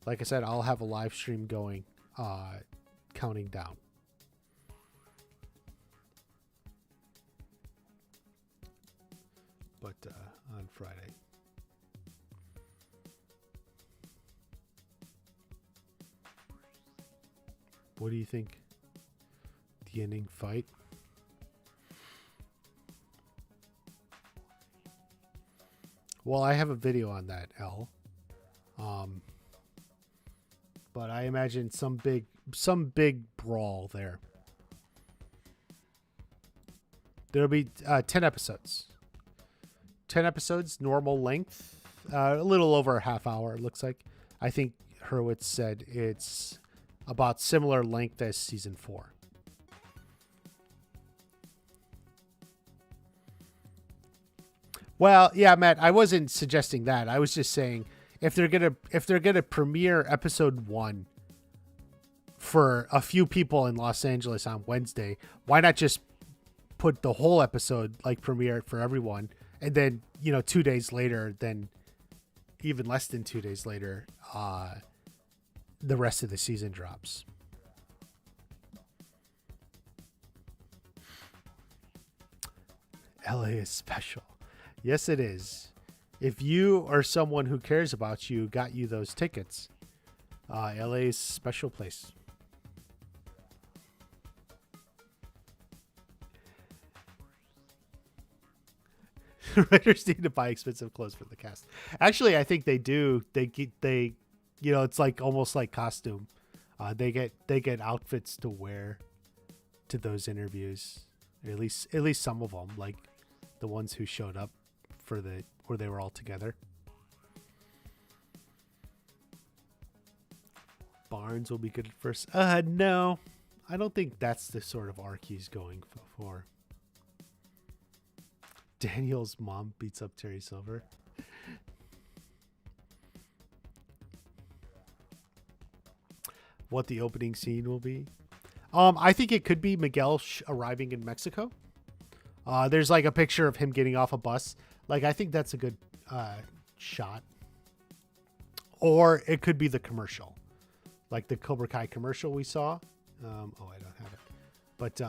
Like I said, I'll have a live stream going, counting down. But on Friday. What do you think? The ending fight? Well, I have a video on that, L. But I imagine some big brawl there. There'll be 10 episodes. 10 episodes, normal length, a little over a half hour, it looks like. I think Hurwitz said it's about similar length as season 4. Well, yeah, Matt, I wasn't suggesting that. I was just saying if they're gonna premiere episode 1 for a few people in Los Angeles on Wednesday, why not just put the whole episode, like premiere it for everyone, and then 2 days later, then even less than 2 days later, the rest of the season drops. LA is special. Yes, it is. If you or someone who cares about you got you those tickets, LA is a special place. Writers need to buy expensive clothes for the cast. Actually, I think they do. They it's like almost like costume. They get outfits to wear to those interviews. At least some of them, like the ones who showed up for where they were all together. Barnes will be good at first. No, I don't think that's the sort of arc he's going for. Daniel's mom beats up Terry Silver. What the opening scene will be? I think it could be Miguel arriving in Mexico. There's like a picture of him getting off a bus. Like, I think that's a good shot. Or it could be the commercial. Like the Cobra Kai commercial we saw. I don't have it. But,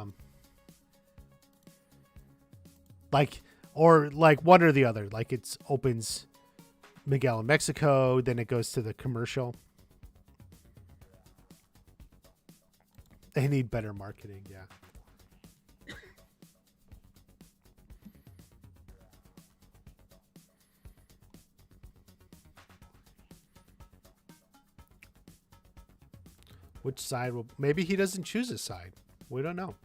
or like one or the other. Like it opens Miguel in Mexico, then it goes to the commercial. They need better marketing, yeah. Which side will... Maybe he doesn't choose a side. We don't know.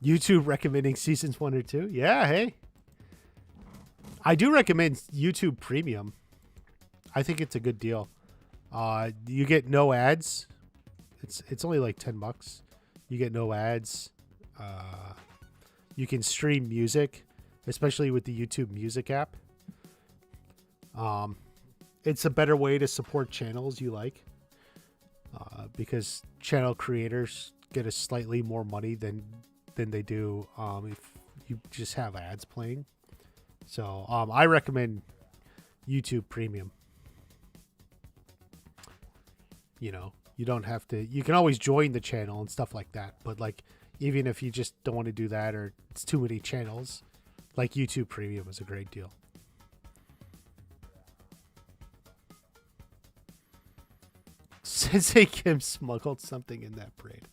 YouTube recommending seasons 1 or 2. Yeah, hey. I do recommend YouTube Premium. I think it's a good deal. You get no ads. It's only like $10. You get no ads. You can stream music, especially with the YouTube Music app. It's a better way to support channels you like, because channel creators get a slightly more money than they do if you just have ads playing. So I recommend YouTube Premium. You know, you don't have to... You can always join the channel and stuff like that. But like, even if you just don't want to do that or it's too many channels, like YouTube Premium is a great deal. Sensei Kim smuggled something in that braid.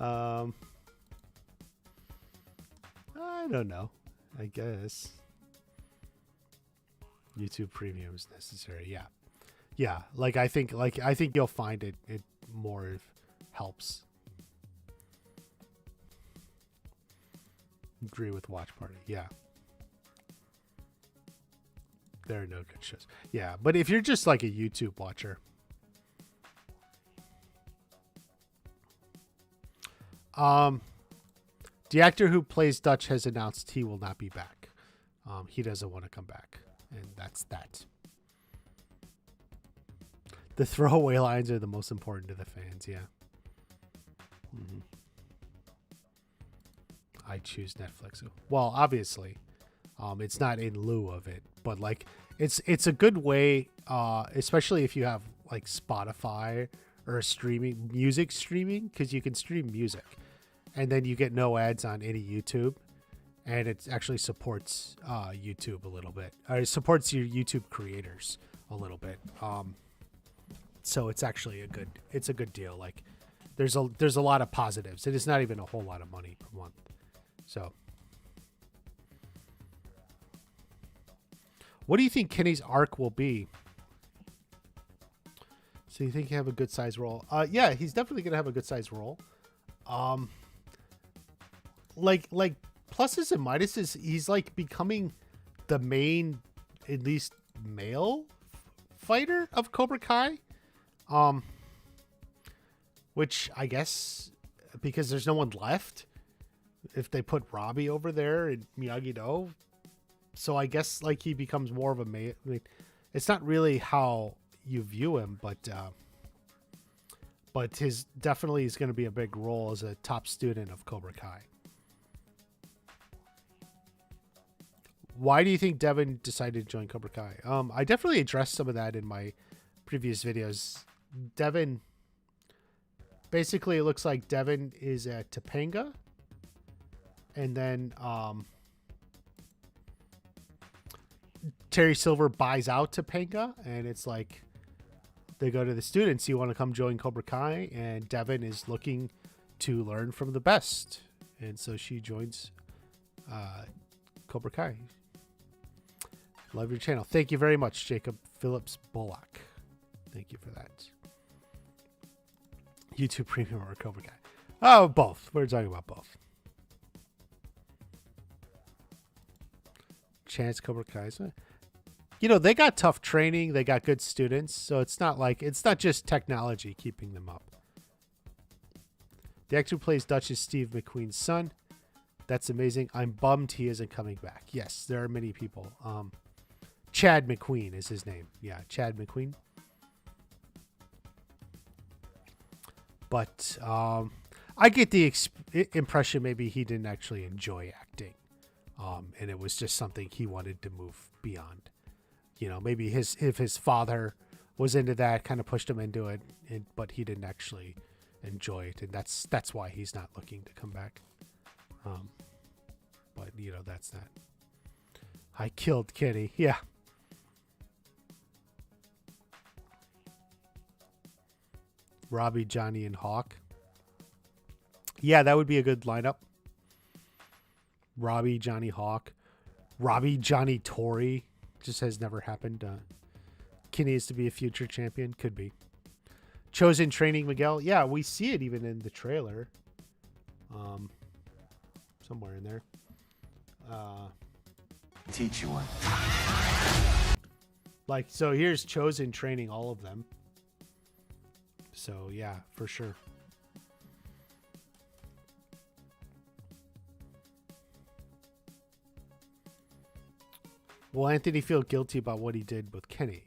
I don't know. I guess YouTube Premium is necessary. Yeah, yeah. Like I think you'll find it more helps. Agree with Watch Party. Yeah, there are no good shows. Yeah, but if you're just like a YouTube watcher. The actor who plays Dutch has announced he will not be back. He doesn't want to come back, and that's that. The throwaway lines are the most important to the fans, yeah. Mm-hmm. I choose Netflix. Well, obviously, it's not in lieu of it, but like it's a good way, especially if you have like Spotify or music streaming, because you can stream music. And then you get no ads on any YouTube, and it actually supports YouTube a little bit. Or it supports your YouTube creators a little bit. So it's actually a good deal. Like there's a lot of positives. It is not even a whole lot of money per month. So what do you think Kenny's arc will be? So you think he have a good size role? Yeah, he's definitely gonna have a good size role. Like pluses and minuses, he's like becoming the main, at least male fighter of Cobra Kai. Which I guess because there's no one left, if they put Robbie over there and Miyagi-Do, so I guess like he becomes more of a male. I mean, it's not really how you view him, but his definitely is going to be a big role as a top student of Cobra Kai. Why do you think Devin decided to join Cobra Kai? I definitely addressed some of that in my previous videos. Devin, basically it looks like Devin is at Topanga, and then Terry Silver buys out Topanga, and it's like they go to the students, you want to come join Cobra Kai, and Devin is looking to learn from the best, and so she joins Cobra Kai. Love your channel. Thank you very much, Jacob Phillips Bullock. Thank you for that. YouTube Premium or Cobra Kai? Oh, both. We're talking about both. Chance Cobra Kai. They got tough training. They got good students. So it's not just technology keeping them up. The actor who plays Dutch is Steve McQueen's son. That's amazing. I'm bummed he isn't coming back. Yes, there are many people. Chad McQueen is his name. Yeah, Chad McQueen. But I get the impression maybe he didn't actually enjoy acting. And it was just something he wanted to move beyond. Maybe if his father was into that, kind of pushed him into it, but he didn't actually enjoy it. And that's why he's not looking to come back. But, that's that. I killed Kenny. Yeah. Robbie, Johnny, and Hawk. Yeah, that would be a good lineup. Robbie, Johnny, Hawk. Robbie, Johnny, Tori. Just has never happened. Kenny is to be a future champion. Could be. Chosen training Miguel. Yeah, we see it even in the trailer. Somewhere in there. Teach you one. So here's Chosen training all of them. So yeah, for sure. Will Anthony feel guilty about what he did with Kenny?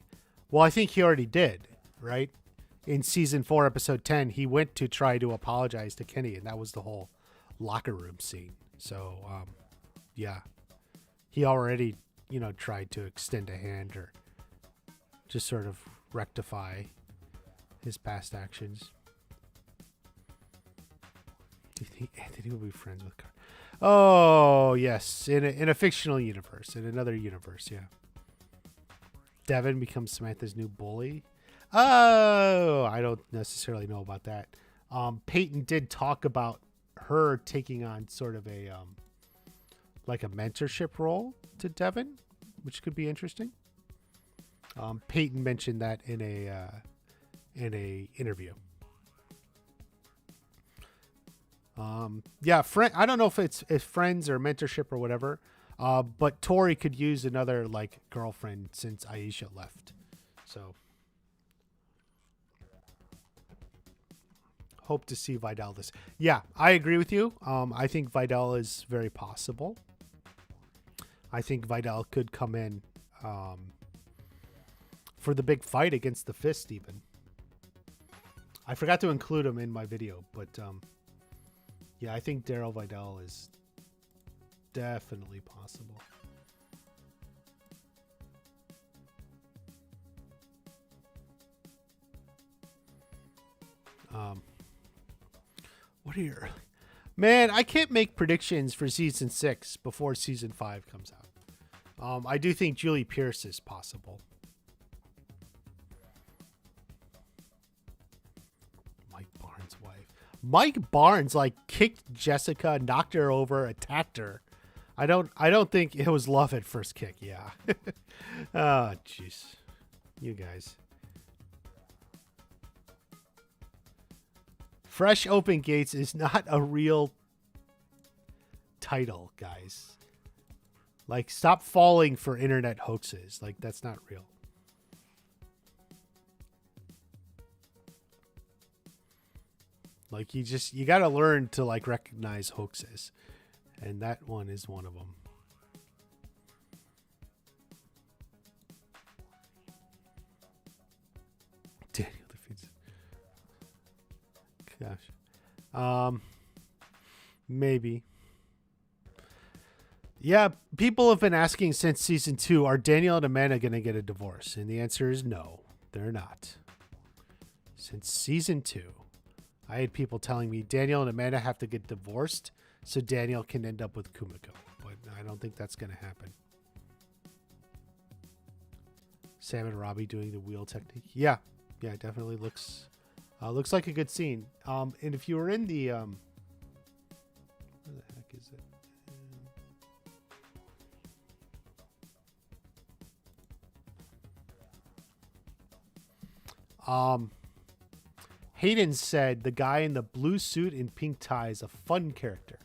Well, I think he already did, right? In season 4, episode 10, he went to try to apologize to Kenny, and that was the whole locker room scene. So, yeah, he already, tried to extend a hand or just sort of rectify his past actions. Do you think Anthony will be friends with Carl? Oh, yes. In a fictional universe. In another universe, yeah. Devin becomes Samantha's new bully. Oh, I don't necessarily know about that. Peyton did talk about her taking on sort of a like a mentorship role to Devin, which could be interesting. Peyton mentioned that in a interview. Yeah, I don't know if it's friends or mentorship or whatever. But Tori could use another girlfriend since Aisha left. So hope to see Vidal this. Yeah, I agree with you. I think Vidal is very possible. I think Vidal could come in for the big fight against the Fist even. I forgot to include him in my video, but yeah, I think Daryl Vidal is definitely possible. What are your... Man, I can't make predictions for season 6 before season 5 comes out. I do think Julie Pierce is possible. Mike Barnes' wife. Mike Barnes kicked Jessica, knocked her over, attacked her. I don't think it was love at first kick. Yeah. Oh, jeez. You guys. Fresh Open Gates is not a real title, guys. Stop falling for internet hoaxes. That's not real. You got to learn to recognize hoaxes. And that one is one of them. Daniel defeats. Gosh. Maybe. Yeah, people have been asking since season 2, are Daniel and Amanda going to get a divorce? And the answer is no, they're not. Since season 2, I had people telling me Daniel and Amanda have to get divorced so Daniel can end up with Kumiko. But I don't think that's going to happen. Sam and Robbie doing the wheel technique. Yeah, it definitely looks like a good scene. And if you were in the... where the heck is it? Hayden said the guy in the blue suit and pink tie is a fun character.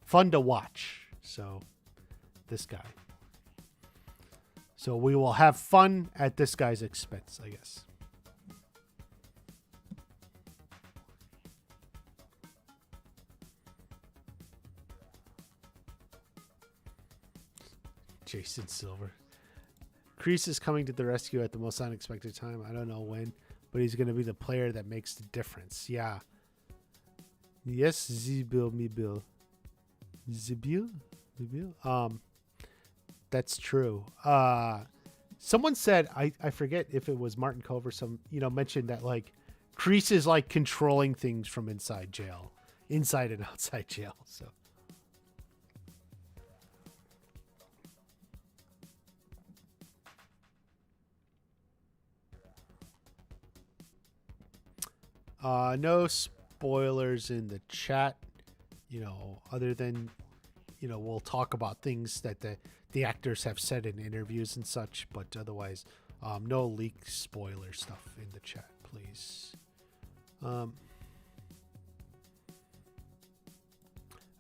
Fun to watch. So, this guy. So we will have fun at this guy's expense, I guess. Jason Silver. Kreese is coming to the rescue at the most unexpected time. I don't know when, but he's going to be the player that makes the difference. Yeah. Yes, Zibil, me Bill. Zibil? That's true. Someone said, I forget if it was Martin Cove or some, mentioned that like Kreese is like controlling things from inside and outside jail. So. No spoilers in the chat, other than, we'll talk about things that the actors have said in interviews and such, but otherwise, no leak spoiler stuff in the chat, please.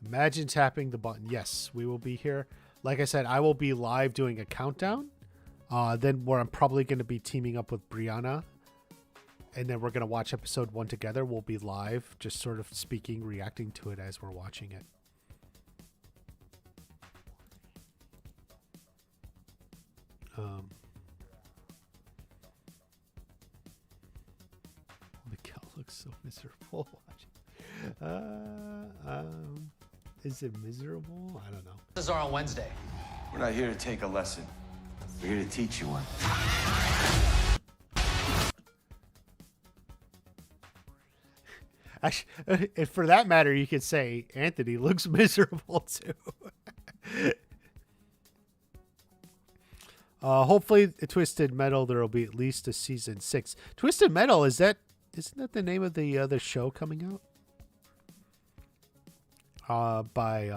Imagine tapping the button. Yes, we will be here. Like I said, I will be live doing a countdown, then where I'm probably going to be teaming up with Brianna. And then we're going to watch episode 1 together. We'll be live, just sort of speaking, reacting to it as we're watching it. Miguel looks so miserable. Is it miserable? I don't know. This is on Wednesday. We're not here to take a lesson. We're here to teach you one. Actually, if for that matter, you could say Anthony looks miserable too. Hopefully, Twisted Metal there will be at least a season 6. Twisted Metal isn't that the name of the other show coming out? By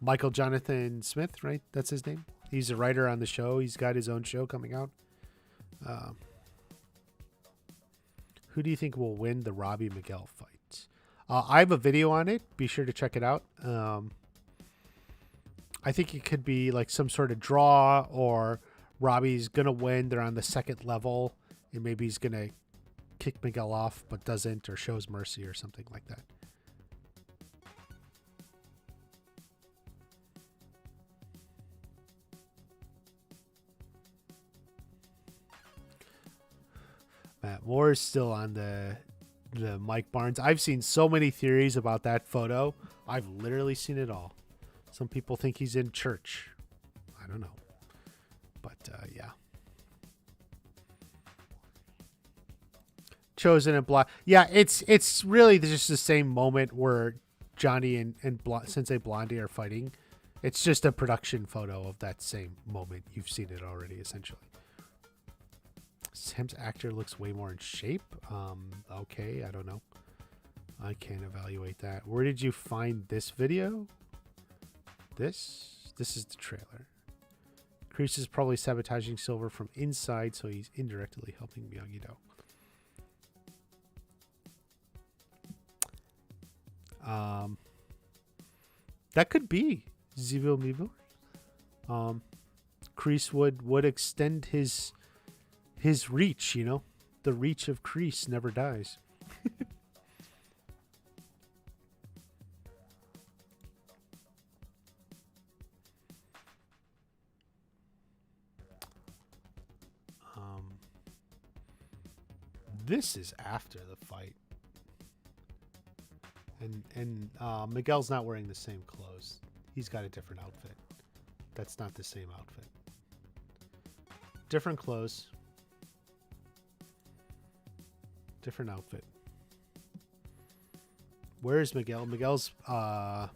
Michael Jonathan Smith, right? That's his name. He's a writer on the show. He's got his own show coming out. Who do you think will win the Robbie Miguel fight? I have a video on it. Be sure to check it out. I think it could be like some sort of draw, or Robbie's going to win. They're on the second level, and maybe he's going to kick Miguel off, but doesn't, or shows mercy or something like that. Matt Moore is still on the Mike Barnes. I've seen so many theories about that photo. I've literally seen it all. Some people think he's in church. I don't know. But, yeah. Chosen and Black. Yeah, it's really just the same moment where Johnny and Sensei Blondie are fighting. It's just a production photo of that same moment. You've seen it already, essentially. Sam's actor looks way more in shape. Okay, I don't know. I can't evaluate that. Where did you find this video? This is the trailer. Kreese is probably sabotaging Silver from inside, so he's indirectly helping Miyagi-Do. That could be Zivil Mivo. Kreese would extend his reach, the reach of Kreese never dies. This is after the fight. And Miguel's not wearing the same clothes. He's got a different outfit. That's not the same outfit. Different clothes. Different outfit. Where is Miguel? Miguel's right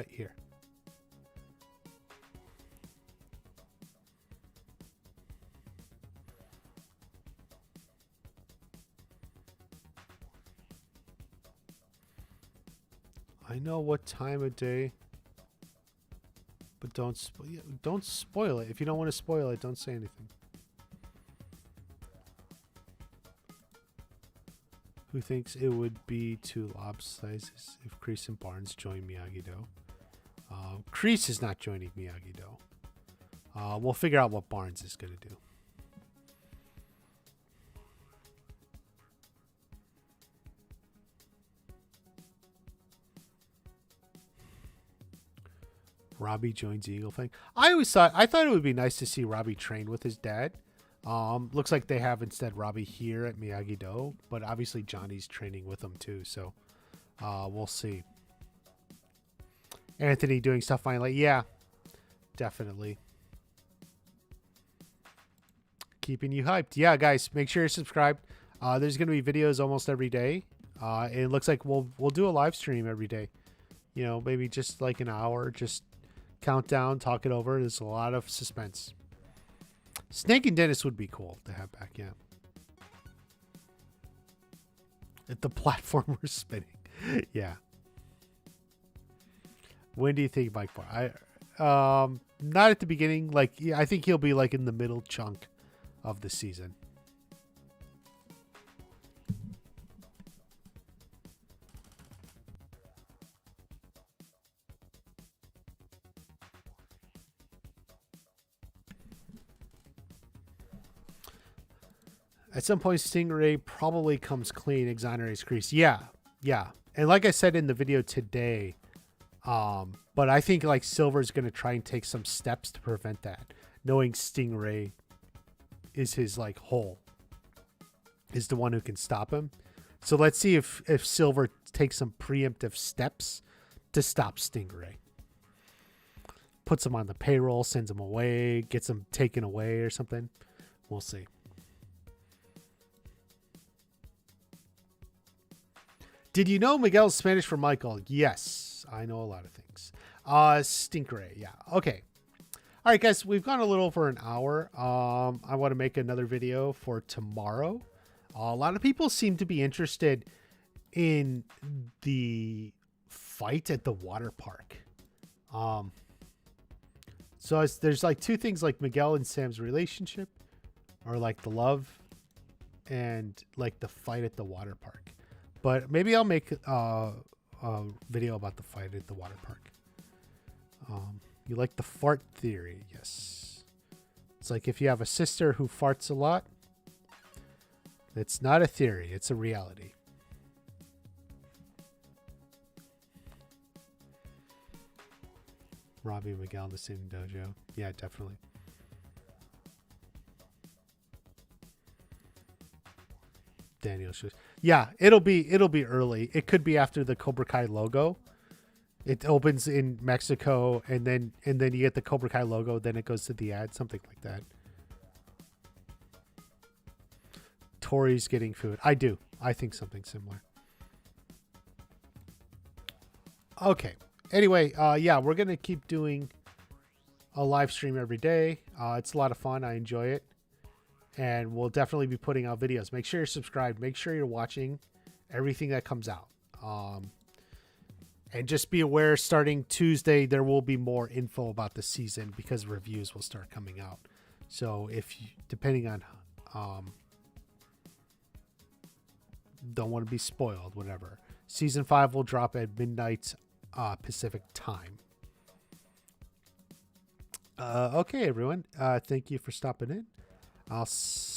here. I know what time of day, but don't spoil it. If you don't want to spoil it, don't say anything. Who thinks it would be too lopsided if Kreese and Barnes join Miyagi-Do? Kreese is not joining Miyagi-Do. We'll figure out what Barnes is going to do. Robbie joins Eagle Fang. I thought it would be nice to see Robbie train with his dad. Looks like they have instead Robbie here at Miyagi-Do, but obviously Johnny's training with him too, so we'll see. Anthony doing stuff finally. Yeah, definitely. Keeping you hyped. Yeah, guys, make sure you're subscribed. There's going to be videos almost every day. And it looks like we'll do a live stream every day. You know, maybe just like an hour, just count down, talk it over. There's a lot of suspense. Snake and Dennis would be cool to have back, yeah. If the platform were spinning. Yeah. When do you think Mike Bar? Not at the beginning. Like, yeah, I think he'll be like in the middle chunk of the season. At some point, Stingray probably comes clean, exonerates Kreese. Yeah, yeah. And like I said in the video today, but I think like Silver's going to try and take some steps to prevent that, knowing Stingray is his like hole, is the one who can stop him. So let's see if Silver takes some preemptive steps to stop Stingray. Puts him on the payroll, sends him away, gets him taken away or something. We'll see. Did you know Miguel's Spanish for Michael? Yes, I know a lot of things. Stingray, yeah. Okay. All right, guys, we've gone a little over an hour. I want to make another video for tomorrow. A lot of people seem to be interested in the fight at the water park. So there's like two things, like Miguel and Sam's relationship, or like the love, and like the fight at the water park. But maybe I'll make a video about the fight at the water park. You like the fart theory? Yes. It's like if you have a sister who farts a lot, it's not a theory, it's a reality. Robbie and Miguel in the same dojo. Yeah, definitely. Daniel shows. Yeah, it'll be early. It could be after the Cobra Kai logo. It opens in Mexico, and then you get the Cobra Kai logo. Then it goes to the ad, something like that. Tori's getting food. I do. I think something similar. Okay. Anyway, yeah, we're gonna keep doing a live stream every day. It's a lot of fun. I enjoy it. And we'll definitely be putting out videos. Make sure you're subscribed. Make sure you're watching everything that comes out. And just be aware, starting Tuesday, there will be more info about the season because reviews will start coming out. So if you, depending on, don't want to be spoiled, whatever. Season 5 will drop at midnight Pacific time. Okay, everyone. Thank you for stopping in. I'll